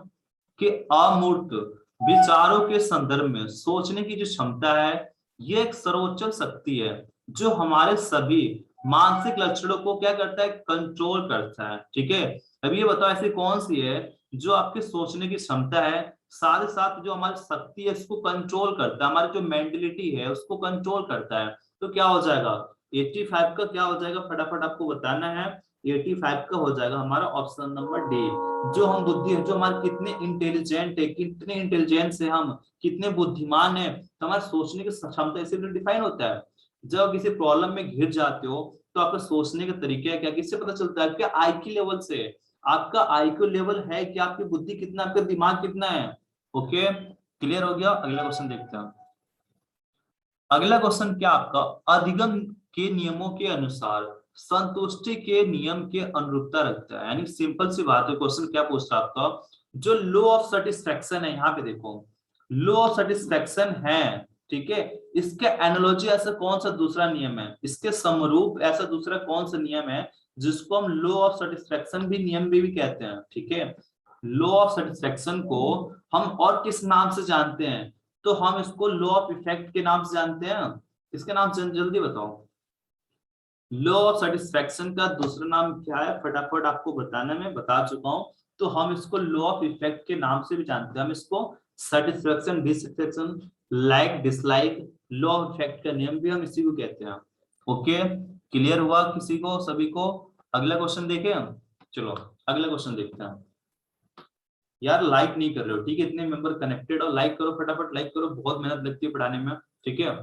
कि अमूर्त विचारों के संदर्भ में सोचने की जो क्षमता है, ये एक सर्वोच्च शक्ति है, जो हमारे सभी मानसिक लक्षणों को क्या करता है, कंट्रोल करता है। ठीक है, अब ये बताओ, ऐसी कौन सी है जो आपके सोचने की क्षमता है, साथ ही साथ जो हमारी शक्ति है उसको कंट्रोल करता है, हमारी जो मेंटलिटी है उसको कंट्रोल करता है। तो क्या हो जाएगा, 85 का क्या हो जाएगा, फटाफट आपको बताना है। 85 का हो जाएगा हमारा ऑप्शन नंबर डी। जो हम बुद्धि है, जो हमारे कितने इंटेलिजेंट है, कितने इंटेलिजेंस है हम, कितने बुद्धिमान है, तो हमारे सोचने की क्षमता इसी डिफाइन होता है। जब किसी प्रॉब्लम में घिर जाते हो, तो आपका सोचने का तरीका क्या, किससे पता चलता है, आपके आईक्यू लेवल से। आपका आईक्यू लेवल है कि आपकी बुद्धि कितना, आपका दिमाग कितना है। ओके, क्लियर हो गया। अगला क्वेश्चन देखते हैं। अगला क्वेश्चन क्या आपका, अधिगम के नियमों के अनुसार संतुष्टि के नियम के अनुरूपता रखता है। यानी सिंपल सी बात है, क्वेश्चन क्या पूछता है आपका, जो लॉ ऑफ सेटिस्फेक्शन है, यहाँ पे देखो, लॉ ऑफ सेटिस्फेक्शन है। ठीक है, इसके एनालॉजी ऐसा कौन सा दूसरा नियम है, इसके समरूप ऐसा दूसरा कौन सा नियम है, जिसको हम लॉ ऑफ सेटिस्फेक्शन भी नियम भी कहते हैं। ठीक है, लॉ ऑफ सेटिस्फेक्शन को हम और किस नाम से जानते हैं, तो हम इसको लॉ ऑफ इफेक्ट के नाम से जानते हैं। इसके नाम से जल्दी बताओ, लॉ ऑफ सेटिस्फेक्शन का दूसरा नाम क्या है, फटाफट आपको बताना, मैं बता चुका हूं। तो हम इसको लॉ ऑफ इफेक्ट के नाम से भी जानते हैं। हम इसको satisfaction, dissatisfaction, like dislike, law of effect का नियम भी हम इसी को कहते हैं। ओके, क्लियर हुआ किसी को, सभी को। अगला क्वेश्चन देखें हम, चलो अगला क्वेश्चन देखते हैं। यार लाइक नहीं कर रहे हो, ठीक है? इतने मेंबर कनेक्टेड हो, लाइक करो फटाफट, लाइक करो, बहुत मेहनत लगती है पढ़ाने में, ठीक है?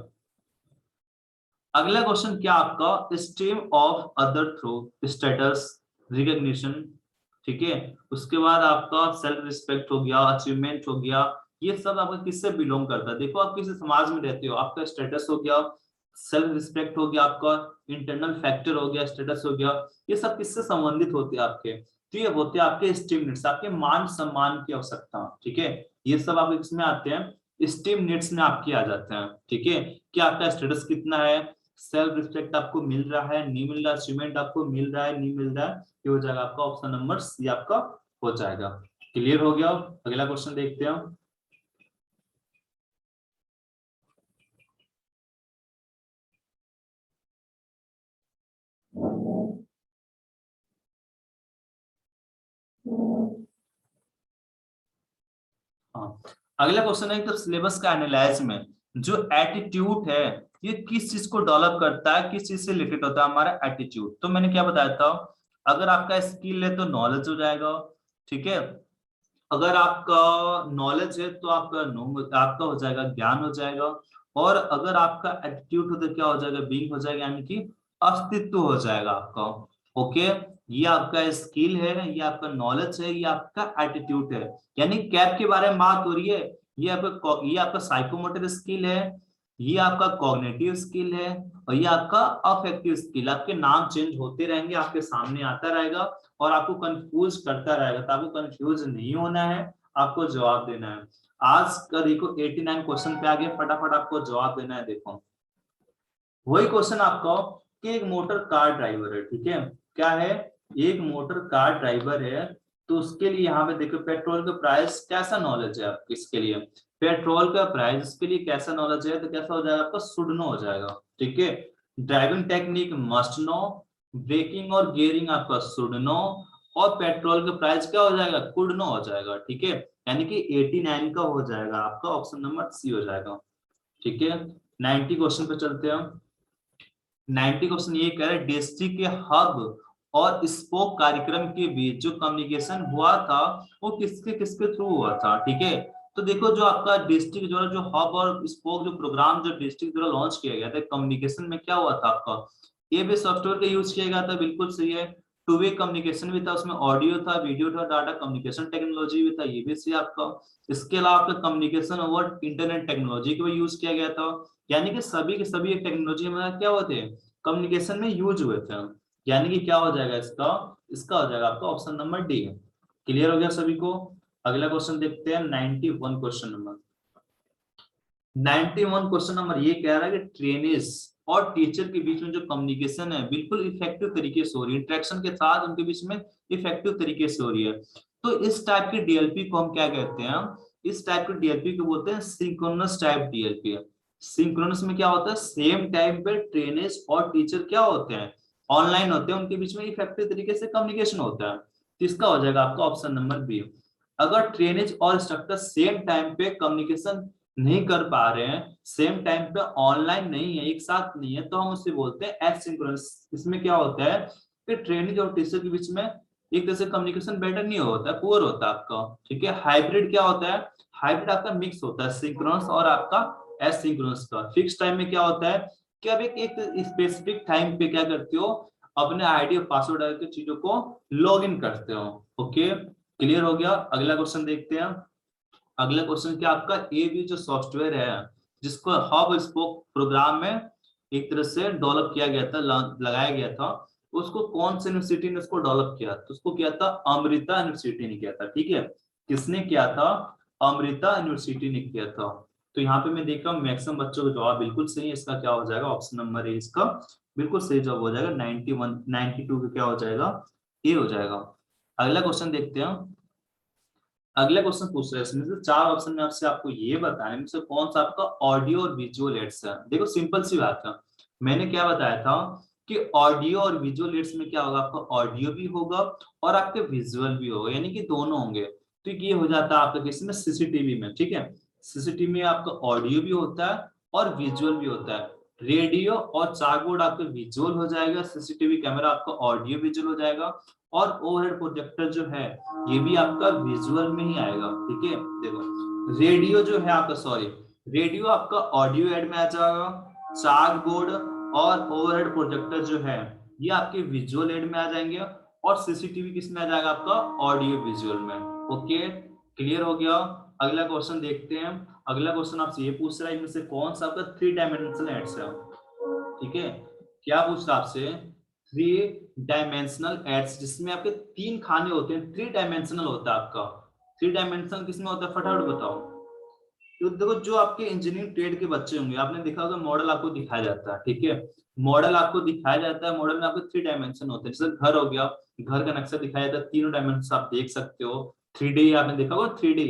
अगला क्वेश्चन क्या आपका, stream of other through status recognition, ठीक है? उसके बाद आपका सेल्फ रिस्पेक्ट हो गया, अचीवमेंट हो गया, ये सब आपका किससे बिलोंग करता है? देखो आप किस समाज में रहते हो, आपका स्टेटस हो गया, सेल्फ रिस्पेक्ट हो गया, आपका इंटरनल फैक्टर हो गया, स्टेटस हो गया, ये सब किससे संबंधित होते हैं आपके? तो ये होते हैं आपके स्टीम नीड्स, आपके मान सम्मान की आवश्यकता, ठीक है? ये सब आप इसमें आते हैं, स्टीम नीड्स में आपके आ जाते हैं, ठीक है? कि आपका स्टेटस कितना है, सेल्फ रिस्पेक्ट आपको मिल रहा है नहीं मिल रहा, अचीवमेंट आपको मिल रहा है नहीं मिल रहा है, ये हो जाएगा आपका ऑप्शन नंबर सी आपका हो जाएगा। क्लियर हो गया? अगला क्वेश्चन देखते हैं। हाँ, अगला क्वेश्चन है तो सिलेबस का एनालाइज में जो एटीट्यूड है ये किस चीज को डेवलप करता है, किस चीज से रिलेटेड होता है हमारा एटीट्यूड? तो मैंने क्या बताया था, अगर आपका स्किल है तो नॉलेज हो जाएगा, ठीक है? अगर आपका नॉलेज है तो आपका हो जाएगा ज्ञान हो जाएगा, और अगर आपका एटीट्यूड हो तो क्या हो जाएगा, बीइंग हो जाएगा, यानी कि अस्तित्व हो जाएगा आपका। ओके, ये आपका स्किल है, ये आपका नॉलेज है, ये आपका एटीट्यूड है। यानी कैप के बारे में बात हो रही है, ये आपका साइकोमोटर स्किल है, ये आपका कॉग्निटिव स्किल है, और ये आपका अफेक्टिव स्किल। आपके नाम चेंज होते रहेंगे, आपके सामने आता रहेगा और आपको कंफ्यूज करता रहेगा, तो आपको कंफ्यूज नहीं होना है, आपको जवाब देना है। आज का देखो 89 क्वेश्चन पे आ गए, फटाफट आपको जवाब देना है। देखो वही क्वेश्चन आपका कि एक मोटर कार ड्राइवर है, ठीक है? क्या है, एक मोटर कार ड्राइवर है, तो उसके लिए यहाँ पे देखो पेट्रोल का प्राइस कैसा नॉलेज है आपको, इसके लिए पेट्रोल का प्राइस, इसके लिए कैसा नॉलेज है, तो कैसा हो जाएगा आपका, शुड नो हो जाएगा, ठीक है? Driving technique must know, braking और गियरिंग आपका शुड नो, और पेट्रोल का प्राइस क्या हो जाएगा, कुड नो हो जाएगा, ठीक है? यानी कि 89 का हो जाएगा आपका ऑप्शन नंबर सी हो जाएगा, ठीक है? 90 क्वेश्चन पे चलते हैं। 90 क्वेश्चन ये कह रहे हैं डिस्ट्रिक्ट के हब और स्पोक कार्यक्रम के बीच जो कम्युनिकेशन हुआ था वो किसके किसके थ्रू हुआ था, ठीक है? तो देखो जो आपका डिस्ट्रिक्ट जो है, जो हब और स्पोक जो प्रोग्राम जो डिस्ट्रिक्ट द्वारा लॉन्च किया गया था कम्युनिकेशन में, क्या हुआ था आपका, ये भी सॉफ्टवेयर का यूज किया गया था, बिल्कुल सही है। टू वे कम्युनिकेशन भी था, उसमें ऑडियो था, वीडियो था, डाटा कम्युनिकेशन टेक्नोलॉजी भी था, ये भी सही आपका। इसके अलावा आपका कम्युनिकेशन ओवर इंटरनेट टेक्नोलॉजी का भी यूज किया गया था। यानी कि सभी के सभी टेक्नोलॉजी में क्या होते हैं, कम्युनिकेशन में यूज हुए थे। यानी कि क्या हो जाएगा इसका, इसका हो जाएगा आपका ऑप्शन नंबर डी। क्लियर हो गया सभी को? अगला क्वेश्चन देखते हैं 91 क्वेश्चन नंबर। 91 क्वेश्चन नंबर ये कह रहा है कि ट्रेनिज और टीचर के बीच में जो कम्युनिकेशन है बिल्कुल इफेक्टिव तरीके से हो रही है, इंटरेक्शन के साथ उनके बीच में इफेक्टिव तरीके से हो रही है। तो इस टाइप के डीएलपी को हम क्या कहते हैं, इस टाइप के डीएलपी को बोलते हैं सिंक्रोनस टाइप डीएलपी। सिंक्रोनस में क्या होता है, सेम टाइम पे ट्रेनिज और टीचर क्या होते हैं, ऑनलाइन होते हैं, उनके बीच में इफेक्टिव तरीके से कम्युनिकेशन होता है। तो इसका हो जाएगा आपका ऑप्शन नंबर बी। अगर ट्रेनिज और इंस्ट्रक्टर सेम टाइम पे कम्युनिकेशन नहीं कर पा रहे हैं, सेम टाइम पे ऑनलाइन नहीं है, एक साथ नहीं है, तो हम उसे बोलते हैं एसिंक्रोनस। इसमें क्या होता है कि ट्रेनिंग और टीचर के बीच में एक तरह से कम्युनिकेशन बेटर नहीं होता है, पुअर होता है आपका, ठीक है? हाइब्रिड क्या होता है, हाइब्रिड आपका मिक्स होता है सिंक्रोनस और आपका एसिंक्रोनस का। फिक्स टाइम में क्या होता है कि अब एक स्पेसिफिक टाइम पे क्या करते हो, अपने आईडी और पासवर्ड डाल के चीजों को लॉग इन करते हो। ओके, क्लियर हो गया? अगला क्वेश्चन देखते हैं। अगला क्वेश्चन क्या आपका, ए भी जो सॉफ्टवेयर है जिसको हब स्पोक प्रोग्राम में एक तरह से डेवलप किया गया था, लगाया गया था, उसको कौन सी यूनिवर्सिटी ने उसको डेवलप किया? तो उसको किया था अमृता यूनिवर्सिटी ने किया था, ठीक है? किसने किया था, अमृता यूनिवर्सिटी ने किया था। तो यहाँ पे मैं देख रहा हूँ मैक्सिमम बच्चों का जवाब बिल्कुल सही है, इसका क्या हो जाएगा, ऑप्शन नंबर ए इसका बिल्कुल सही जवाब हो जाएगा। 91 92 का क्या हो जाएगा, ए हो जाएगा। अगला क्वेश्चन देखते हैं। अगला क्वेश्चन पूछ रहे हैं, इसमें से चार ऑप्शन में आपसे आपको ये बताने में से कौन सा आपका ऑडियो और विजुअल एड्स है। देखो सिंपल सी बात है, मैंने क्या बताया था कि ऑडियो और विजुअल एड्स में क्या होगा, आपका ऑडियो भी होगा और आपके विजुअल भी होगा, यानी कि दोनों होंगे। तो ये हो जाता है आपका किसमें, सीसीटीवी में, ठीक है? सीसीटीवी में आपका ऑडियो भी होता है और विजुअल भी होता है। रेडियो और चाकबोर्ड आपका विजुअल हो जाएगा, सीसीटीवी कैमरा आपका ऑडियो विजुअल हो जाएगा, और ओवरहेड प्रोजेक्टर जो है ये भी आपका विजुअल में ही आएगा। ठीक है, देखो रेडियो जो है आपका, सॉरी, रेडियो आपका ऑडियो एड में आ जाएगा, चाक बोर्ड और ओवरहेड प्रोजेक्टर जो है ये आपके विजुअल एड में आ जाएंगे, और सीसीटीवी किस में आ जाएगा आपका ऑडियो विजुअल में। ओके, क्लियर हो गया। अगला क्वेश्चन देखते हैं। अगला क्वेश्चन आपसे ये पूछ रहा है इनमें से कौन सा आपका 3 डायमेंशनल एड्स है। ठीक है, क्या पूछ रहा है आपसे, 3 डायमेंशनल एड्स जिसमें आपके 3 खाने होते हैं, 3 डायमेंशनल होता है आपका। 3 डायमेंशनल किसमें होता है, फटाफट बताओ। तो देखो जो आपके इंजीनियरिंग ट्रेड के बच्चे होंगे आपने देखा होगा मॉडल आपको दिखाया जाता है। ठीक है, मॉडल आपको दिखाया जाता है, मॉडल में आपको 3 डायमेंशन होते हैं। जैसे घर हो गया, घर का नक्शा दिखाया जाता है, तीनों डायमेंशन आप देख सकते हो। 3D आपने देखा होगा, 3D,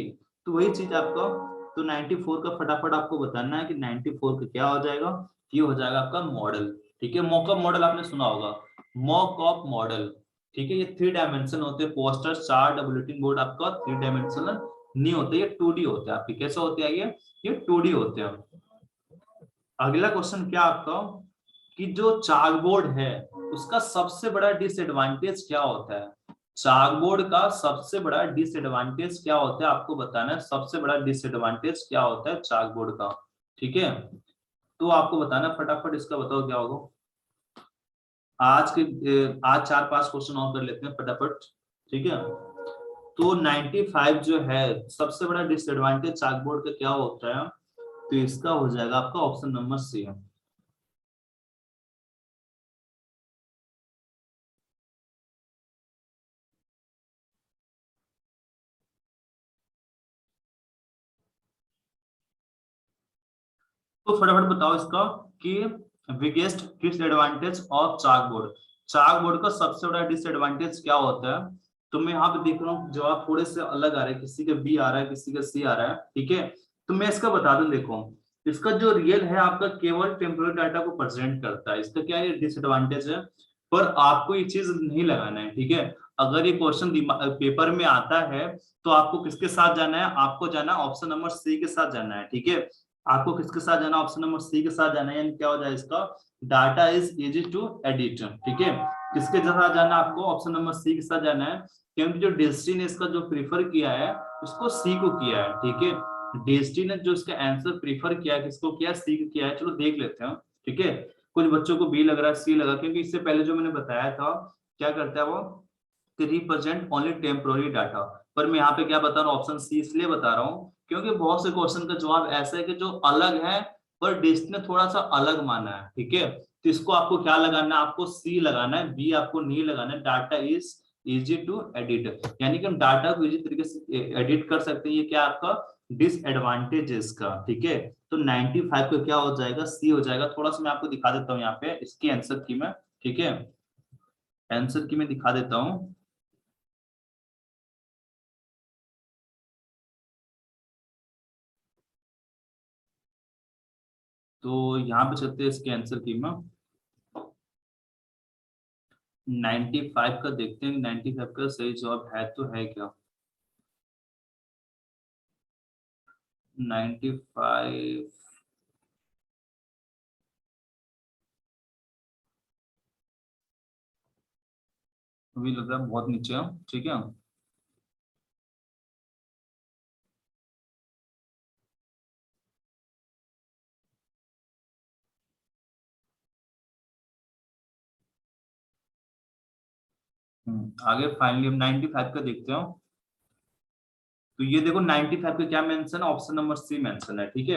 तो वही चीज आपका। तो 94 का फटाफट आपको बताना है कि 94 का क्या हो जाएगा, ये हो जाएगा आपका मॉडल। ठीक है, मॉकअप मॉडल आपने सुना होगा, मॉकअप मॉडल। ठीक है, ये 3 डायमेंशन होते हैं। पोस्टर, चार्ट, बुलेटिन बोर्ड आपका 3 डायमेंशनल नहीं होते, ये 2D होते हैं आपके। कैसे होते हैं ये 2D होते हैं। अगला क्वेश्चन क्या आपका, कि जो चाकबोर्ड है उसका सबसे बड़ा डिसएडवांटेज क्या होता है। चाकबोर्ड का सबसे बड़ा डिसएडवांटेज क्या होता है आपको बताना है, सबसे बड़ा डिसएडवांटेज क्या होता है चाकबोर्ड का। ठीक है, तो आपको बताना, फटाफट इसका बताओ क्या होगा। आज 4-5 क्वेश्चन और कर लेते हैं फटाफट। ठीक है, तो 95 जो है सबसे बड़ा डिसएडवांटेज चाकबोर्ड का क्या होता है, तो इसका हो जाएगा आपका ऑप्शन नंबर सी है। तो फटाफट बताओ इसका कि बिगेस्ट डिसएडवांटेज ऑफ चाकबोर्ड। चाकबोर्ड का सबसे बड़ा डिसएडवांटेज क्या होता है। तो मैं यहाँ पे देख रहा हूँ जवाब थोड़े से अलग आ रहे हैं, किसी का बी आ रहा है, किसी का सी आ रहा है। ठीक है, तो मैं इसका बता दूं, देखो इसका जो रियल है आपका केवल टेम्पोररी डाटा को प्रेजेंट करता है, इसका क्या है डिसएडवांटेज है। पर आपको ये चीज नहीं लगाना है। ठीक है, अगर ये क्वेश्चन पेपर में आता है तो आपको किसके साथ जाना है, आपको जाना है ऑप्शन नंबर सी के साथ जाना है। ठीक है, आपको किसके साथ जाना, ऑप्शन नंबर सी के साथ जाना है, यानी क्या हो जाए इसका, data is easy to edit. ठीक है, किसके साथ जाना है आपको, ऑप्शन नंबर सी के साथ जाना है, क्योंकि जो डेस्टी ने इसका जो प्रीफर किया है उसको सी को किया है। ठीक है, डेस्टी ने जो इसका आंसर प्रीफर किया है किसको किया, सी को किया है। चलो देख लेते हैं। ठीक है, कुछ बच्चों को बी लग रहा है, सी लगा, क्योंकि इससे पहले जो मैंने बताया था क्या करता है वो, रिप्रेजेंट ओनली टेम्पोररी डाटा। पर मैं यहाँ पे क्या बता रहा हूँ, ऑप्शन सी इसलिए बता रहा हूँ क्योंकि बहुत से क्वेश्चन का जवाब ऐसा है कि जो अलग है पर डिस्ट ने थोड़ा सा अलग माना है। ठीक है, तो इसको आपको क्या लगाना है, आपको सी लगाना है, बी आपको नहीं लगाना है। Data is easy to edit, यानी कि हम डाटा को इजी तरीके से एडिट कर सकते हैं, ये क्या आपका डिसएडवांटेज का। ठीक है, तो 95 का क्या हो जाएगा, सी हो जाएगा। थोड़ा सा मैं आपको दिखा देता हूँ यहाँ पे इसकी आंसर की मैं। ठीक है, आंसर की मैं दिखा देता हूँ। तो यहाँ पे चलते हैं इसके आंसर की मैं। 95 का देखते हैं, 95 का सही जवाब है तो है क्या। 95 अभी लग रहा है बहुत नीचे है। ठीक है, आगे फाइनली हम 95 का देखते हो। तो ये देखो 95 का क्या मेंशन है, ऑप्शन नंबर सी मेंशन है। ठीक है,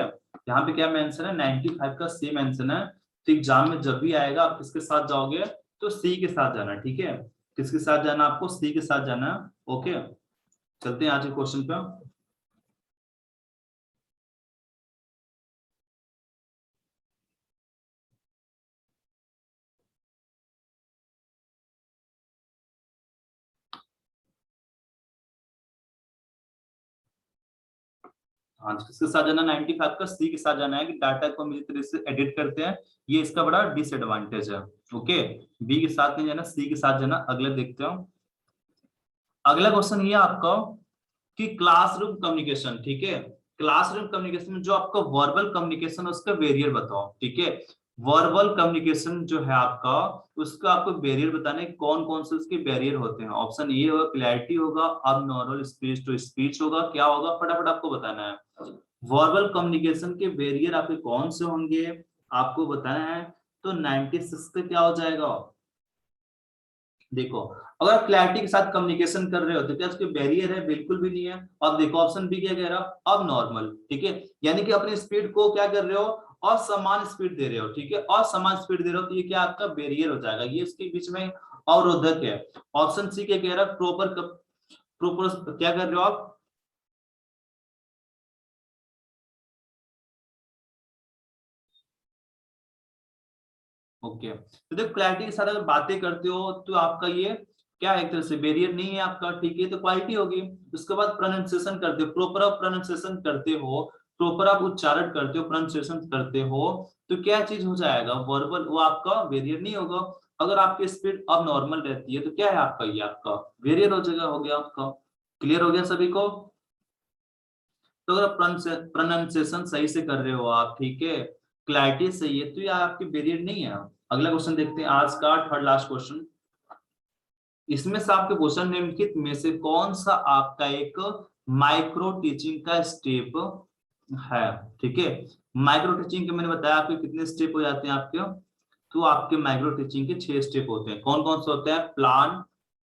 यहाँ पे क्या मेंशन है, 95 का सी मेंशन है। तो एग्जाम में जब भी आएगा आप किसके साथ जाओगे, तो सी के साथ जाना। ठीक है, किसके साथ जाना, आपको सी के साथ जाना है। ओके, चलते हैं आज के क्वेश्चन पे। हाँ, किसके साथ जाना, 95 का सी के साथ जाना है कि डाटा को हम इस तरह से एडिट करते हैं, ये इसका बड़ा डिसएडवांटेज है। ओके, बी के साथ नहीं जाना, सी के साथ जाना। अगले देखते हो। अगला क्वेश्चन ये आपका कि क्लासरूम कम्युनिकेशन। ठीक है, क्लासरूम कम्युनिकेशन में जो आपका वर्बल कम्युनिकेशन है उसका वेरिएबल बताओ। ठीक है, वर्बल कम्युनिकेशन जो है आपका, उसका आपको बैरियर बताना है, कौन कौन से उसके बैरियर होते हैं। ऑप्शन ए होगा क्लैरिटी होगा, अब नॉर्मल स्पीच टू स्पीच होगा, क्या होगा फटाफट आपको बताना है। वर्बल कम्युनिकेशन के बैरियर आपके कौन से होंगे आपको बताना है। तो 96 का क्या हो जाएगा, देखो अगर क्लैरिटी के साथ कम्युनिकेशन कर रहे हो तो क्या उसके बैरियर है, बिल्कुल भी नहीं है। अब देखो ऑप्शन बी क्या कह रहा है, अब नॉर्मल, ठीक है, यानी कि अपनी स्पीड को क्या कर रहे हो, असमान स्पीड दे रहे हो, ठीक है, असमान स्पीड दे रहे हो तो ये क्या आपका बैरियर हो जाएगा, ये इसके बीच में अवरोधक है। ऑप्शन सी क्या कह रहा है, प्रॉपर प्रॉपर क्या कर रहे हो आप, ओके। तो देखो क्लैरिटी के साथ अगर बातें करते हो तो आपका ये क्या है, एक तरह से बैरियर नहीं है आपका, ठीक है, तो क्वालिटी होगी। उसके बाद प्रोनाउंसिएशन करते हो, प्रॉपर आप प्रोनाउंसिएशन करते हो, प्रॉपर आप उच्चारण करते हो, प्रोनाउंसिएशन करते हो, तो क्या चीज हो जाएगा, वर्बल, वो आपका बैरियर नहीं होगा। अगर आपकी स्पीड अब नॉर्मल रहती है तो क्या है आपका, ये आपका बैरियर हो जाएगा, हो गया आपका। क्लियर हो गया सभी को। तो अगर प्रोनाउंसिएशन सही से कर रहे हो आप, ठीक है, क्लैरिटी सही है, तो ये आपकी बैरियर नहीं है। अगला क्वेश्चन देखते हैं, आज का थर्ड लास्ट क्वेश्चन। इसमें से आपके क्वेश्चन निम्नलिखित में से कौन सा आपका एक माइक्रो टीचिंग का स्टेप है, ठीक है। माइक्रो टीचिंग के मैंने बताया आपके कितने स्टेप हो जाते हैं आपके, तो आपके माइक्रो टीचिंग के 6 स्टेप होते हैं। कौन कौन से होते हैं, plan,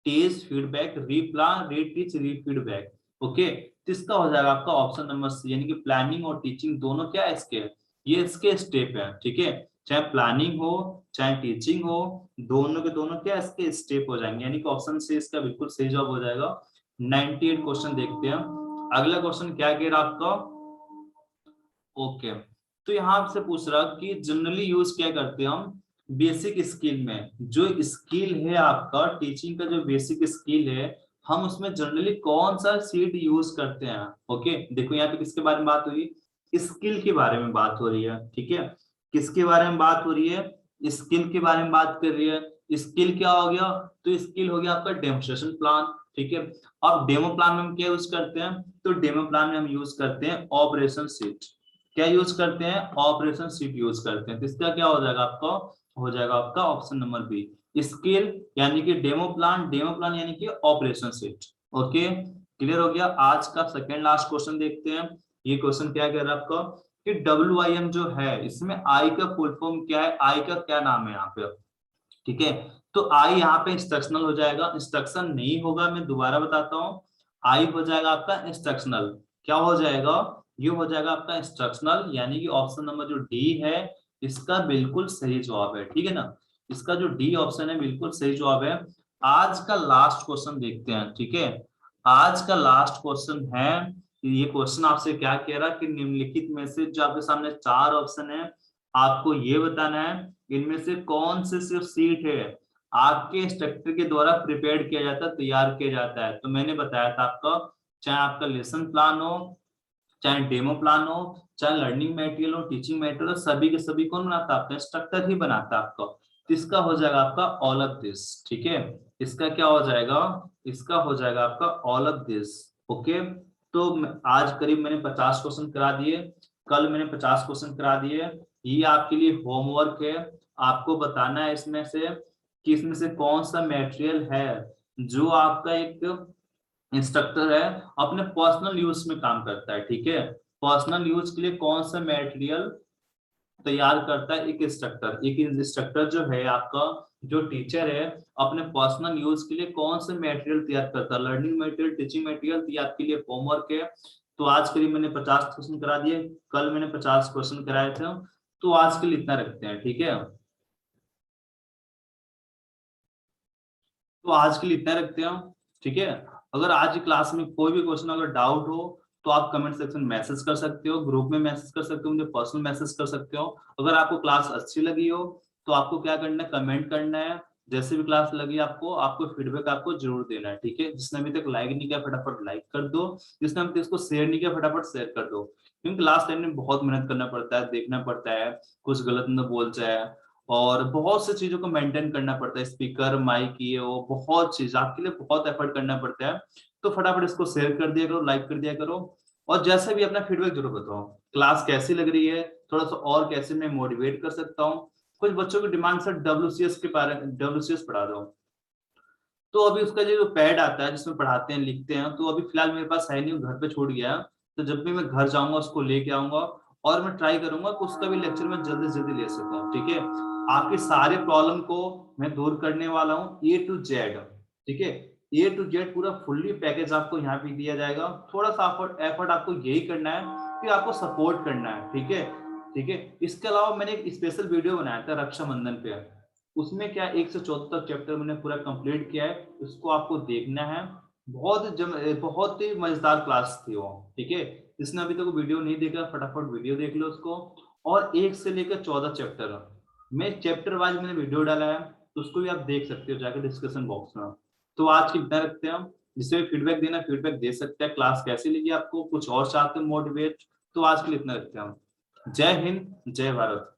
teach, feedback, replan, reteach, refeedback, okay. तो इसका हो जाएगा आपका ऑप्शन नंबर सी, यानी कि प्लानिंग और टीचिंग दोनों क्या है इसके, ये इसके स्टेप है, ठीक है। चाहे प्लानिंग हो चाहे टीचिंग हो, दोनों के दोनों क्या इसके स्टेप हो जाएंगे, यानी कि ऑप्शन सी इसका बिल्कुल सही जवाब हो जाएगा। 98 क्वेश्चन देखते हैं। अगला क्वेश्चन क्या कह रहा है आपका, ओके। तो यहाँ आपसे पूछ रहा कि जनरली यूज क्या करते हैं हम बेसिक स्किल में, जो स्किल है आपका टीचिंग का, जो बेसिक स्किल है, हम उसमें जनरली कौन सा सीड यूज करते हैं, ओके। देखो यहाँ पे किसके बारे में बात हुई, स्किल के बारे में बात हो रही है, ठीक है, किसके बारे में बात हो रही है, स्किल के बारे में बात कर रही है। स्किल क्या हो गया, तो स्किल हो गया आपका डेमोन्स्ट्रेशन प्लान, ठीक है। अब डेमो प्लान में हम क्या यूज करते हैं, तो डेमो प्लान में हम यूज करते हैं ऑपरेशन सीट, क्या यूज करते हैं, ऑपरेशन सीट यूज करते हैं। तो इसका क्या हो जाएगा आपका, हो जाएगा आपका ऑप्शन नंबर बी, स्किल यानी कि डेमो प्लान, डेमो प्लान यानी कि ऑपरेशन सीट, ओके। क्लियर हो गया। आज का सेकंड लास्ट क्वेश्चन देखते हैं। ये क्वेश्चन क्या कह रहा है आपका कि WIM जो है, इसमें आई का फुल फॉर्म क्या है, आई का क्या नाम है यहाँ पे, ठीक है। तो आई यहाँ पे इंस्ट्रक्शनल हो जाएगा, इंस्ट्रक्शन नहीं होगा, मैं दोबारा बताता हूँ, आई हो जाएगा आपका इंस्ट्रक्शनल, क्या हो जाएगा, ये हो जाएगा आपका इंस्ट्रक्शनल, यानी कि ऑप्शन नंबर जो डी है इसका बिल्कुल सही जवाब है, ठीक है ना। इसका जो डी ऑप्शन है बिल्कुल सही जवाब है। आज का लास्ट क्वेश्चन देखते हैं, ठीक है। आज का लास्ट क्वेश्चन है, ये क्वेश्चन आपसे क्या कह रहा है कि निम्नलिखित में से जो आपके सामने 4 ऑप्शन है, आपको ये बताना है इनमें से कौन से सिर्फ सीट है आपके इंस्ट्रक्टर के द्वारा प्रिपेयर किया जाता है, तैयार किया जाता है। तो मैंने बताया था आपका, चाहे आपका लेसन प्लान हो, चाहे डेमो प्लान हो, चाहे लर्निंग मटेरियल हो, टीचिंग मटेरियल हो, सभी के सभी कौन बनाता है, आपका इंस्ट्रक्टर ही बनाता है आपका। तो इसका हो जाएगा आपका ऑल ऑफ दिस, ठीक है। इसका क्या हो जाएगा, इसका हो जाएगा आपका ऑल ऑफ दिस, ओके। तो आज करीब मैंने 50 क्वेश्चन करा दिए, कल मैंने 50 क्वेश्चन करा दिए। ये आपके लिए होमवर्क है, आपको बताना है इसमें से कि इसमें से कौन सा मटेरियल है जो आपका एक इंस्ट्रक्टर है अपने पर्सनल यूज में काम करता है, ठीक है। पर्सनल यूज के लिए कौन सा मटेरियल तैयार करता है एक इंस्ट्रक्टर जो है आपका, जो टीचर है, अपने पर्सनल यूज के लिए कौन से मटेरियल तैयार करता है, लर्निंग मटेरियल, टीचिंग मटेरियल, तो ये आपके लिए होमवर्क है। तो आज के लिए मैंने 50 क्वेश्चन करा दिए, कल मैंने 50 क्वेश्चन कराए थे, तो आज के लिए इतना रखते हैं, ठीक है। तो आज के लिए इतना रखते हैं, ठीक है। अगर आज की क्लास में कोई भी क्वेश्चन अगर डाउट हो तो आप कमेंट सेक्शन में मैसेज कर सकते हो, ग्रुप में मैसेज कर सकते हो, मुझे पर्सनल मैसेज कर सकते हो। अगर आपको क्लास अच्छी लगी हो तो आपको क्या करना है, कमेंट करना है। जैसे भी क्लास लगी आपको, आपको फीडबैक आपको जरूर देना है, ठीक है। जिसने अभी तक लाइक नहीं किया फटाफट लाइक कर दो, जिसने अभी तक इसको शेयर नहीं किया फटाफट शेयर कर दो, क्योंकि क्लास टाइम में बहुत मेहनत करना पड़ता है, देखना पड़ता है, कुछ गलत न बोल जाए, और बहुत सी चीजों को मेंटेन करना पड़ता है, स्पीकर माइक ये वो बहुत चीज आपके लिए बहुत एफर्ट करना पड़ता है। तो फटाफट इसको शेयर कर दिया करो, लाइक कर दिया करो, और जैसे भी अपना फीडबैक जरूर बताओ, क्लास कैसी लग रही है, थोड़ा सा और कैसे मैं मोटिवेट कर सकता हूँ। कुछ बच्चों की डिमांड से WCS के बारे में, WCS पढ़ा दो। तो अभी उसका जो पैड आता है जिसमें पढ़ाते हैं लिखते हैं, तो अभी फिलहाल मेरे पास है नहीं, घर पे छूट गया। तो जब भी मैं घर जाऊंगा उसको लेके आऊंगा, और मैं ट्राई करूंगा कि उसका भी लेक्चर मैं जल्दी से जल्दी ले सकूं। ठीक है, आपके सारे प्रॉब्लम को मैं दूर करने वाला हूँ A to Z। ठीक है, A to Z पूरा फुल्ली पैकेज आपको यहाँ पे दिया जाएगा। थोड़ा सा एफर्ट आपको यही करना है कि आपको सपोर्ट करना है। ठीक है, ठीक है। इसके अलावा मैंने एक स्पेशल वीडियो बनाया था रक्षाबंधन पे, उसमें क्या 1 से 14 तक चैप्टर मैंने पूरा कंप्लीट किया है, उसको आपको देखना है। बहुत ही मजेदार क्लास थी वो। ठीक है, जिसने अभी तक वीडियो नहीं देखा फटाफट वीडियो देख लो उसको। और 1 से लेकर 14 चैप्टर में चैप्टर वाइज मैंने वीडियो डाला है, तो उसको भी आप देख सकते हो जाकर डिस्कशन बॉक्स में। तो आज की इतना रखते हैं हम, जिसे भी फीडबैक देना फीडबैक दे सकते हैं। क्लास कैसी लगी आपको, कुछ और चाहते हो मोटिवेट, तो आज के लिए इतना रखते हैं हम। जय हिंद, जय भारत।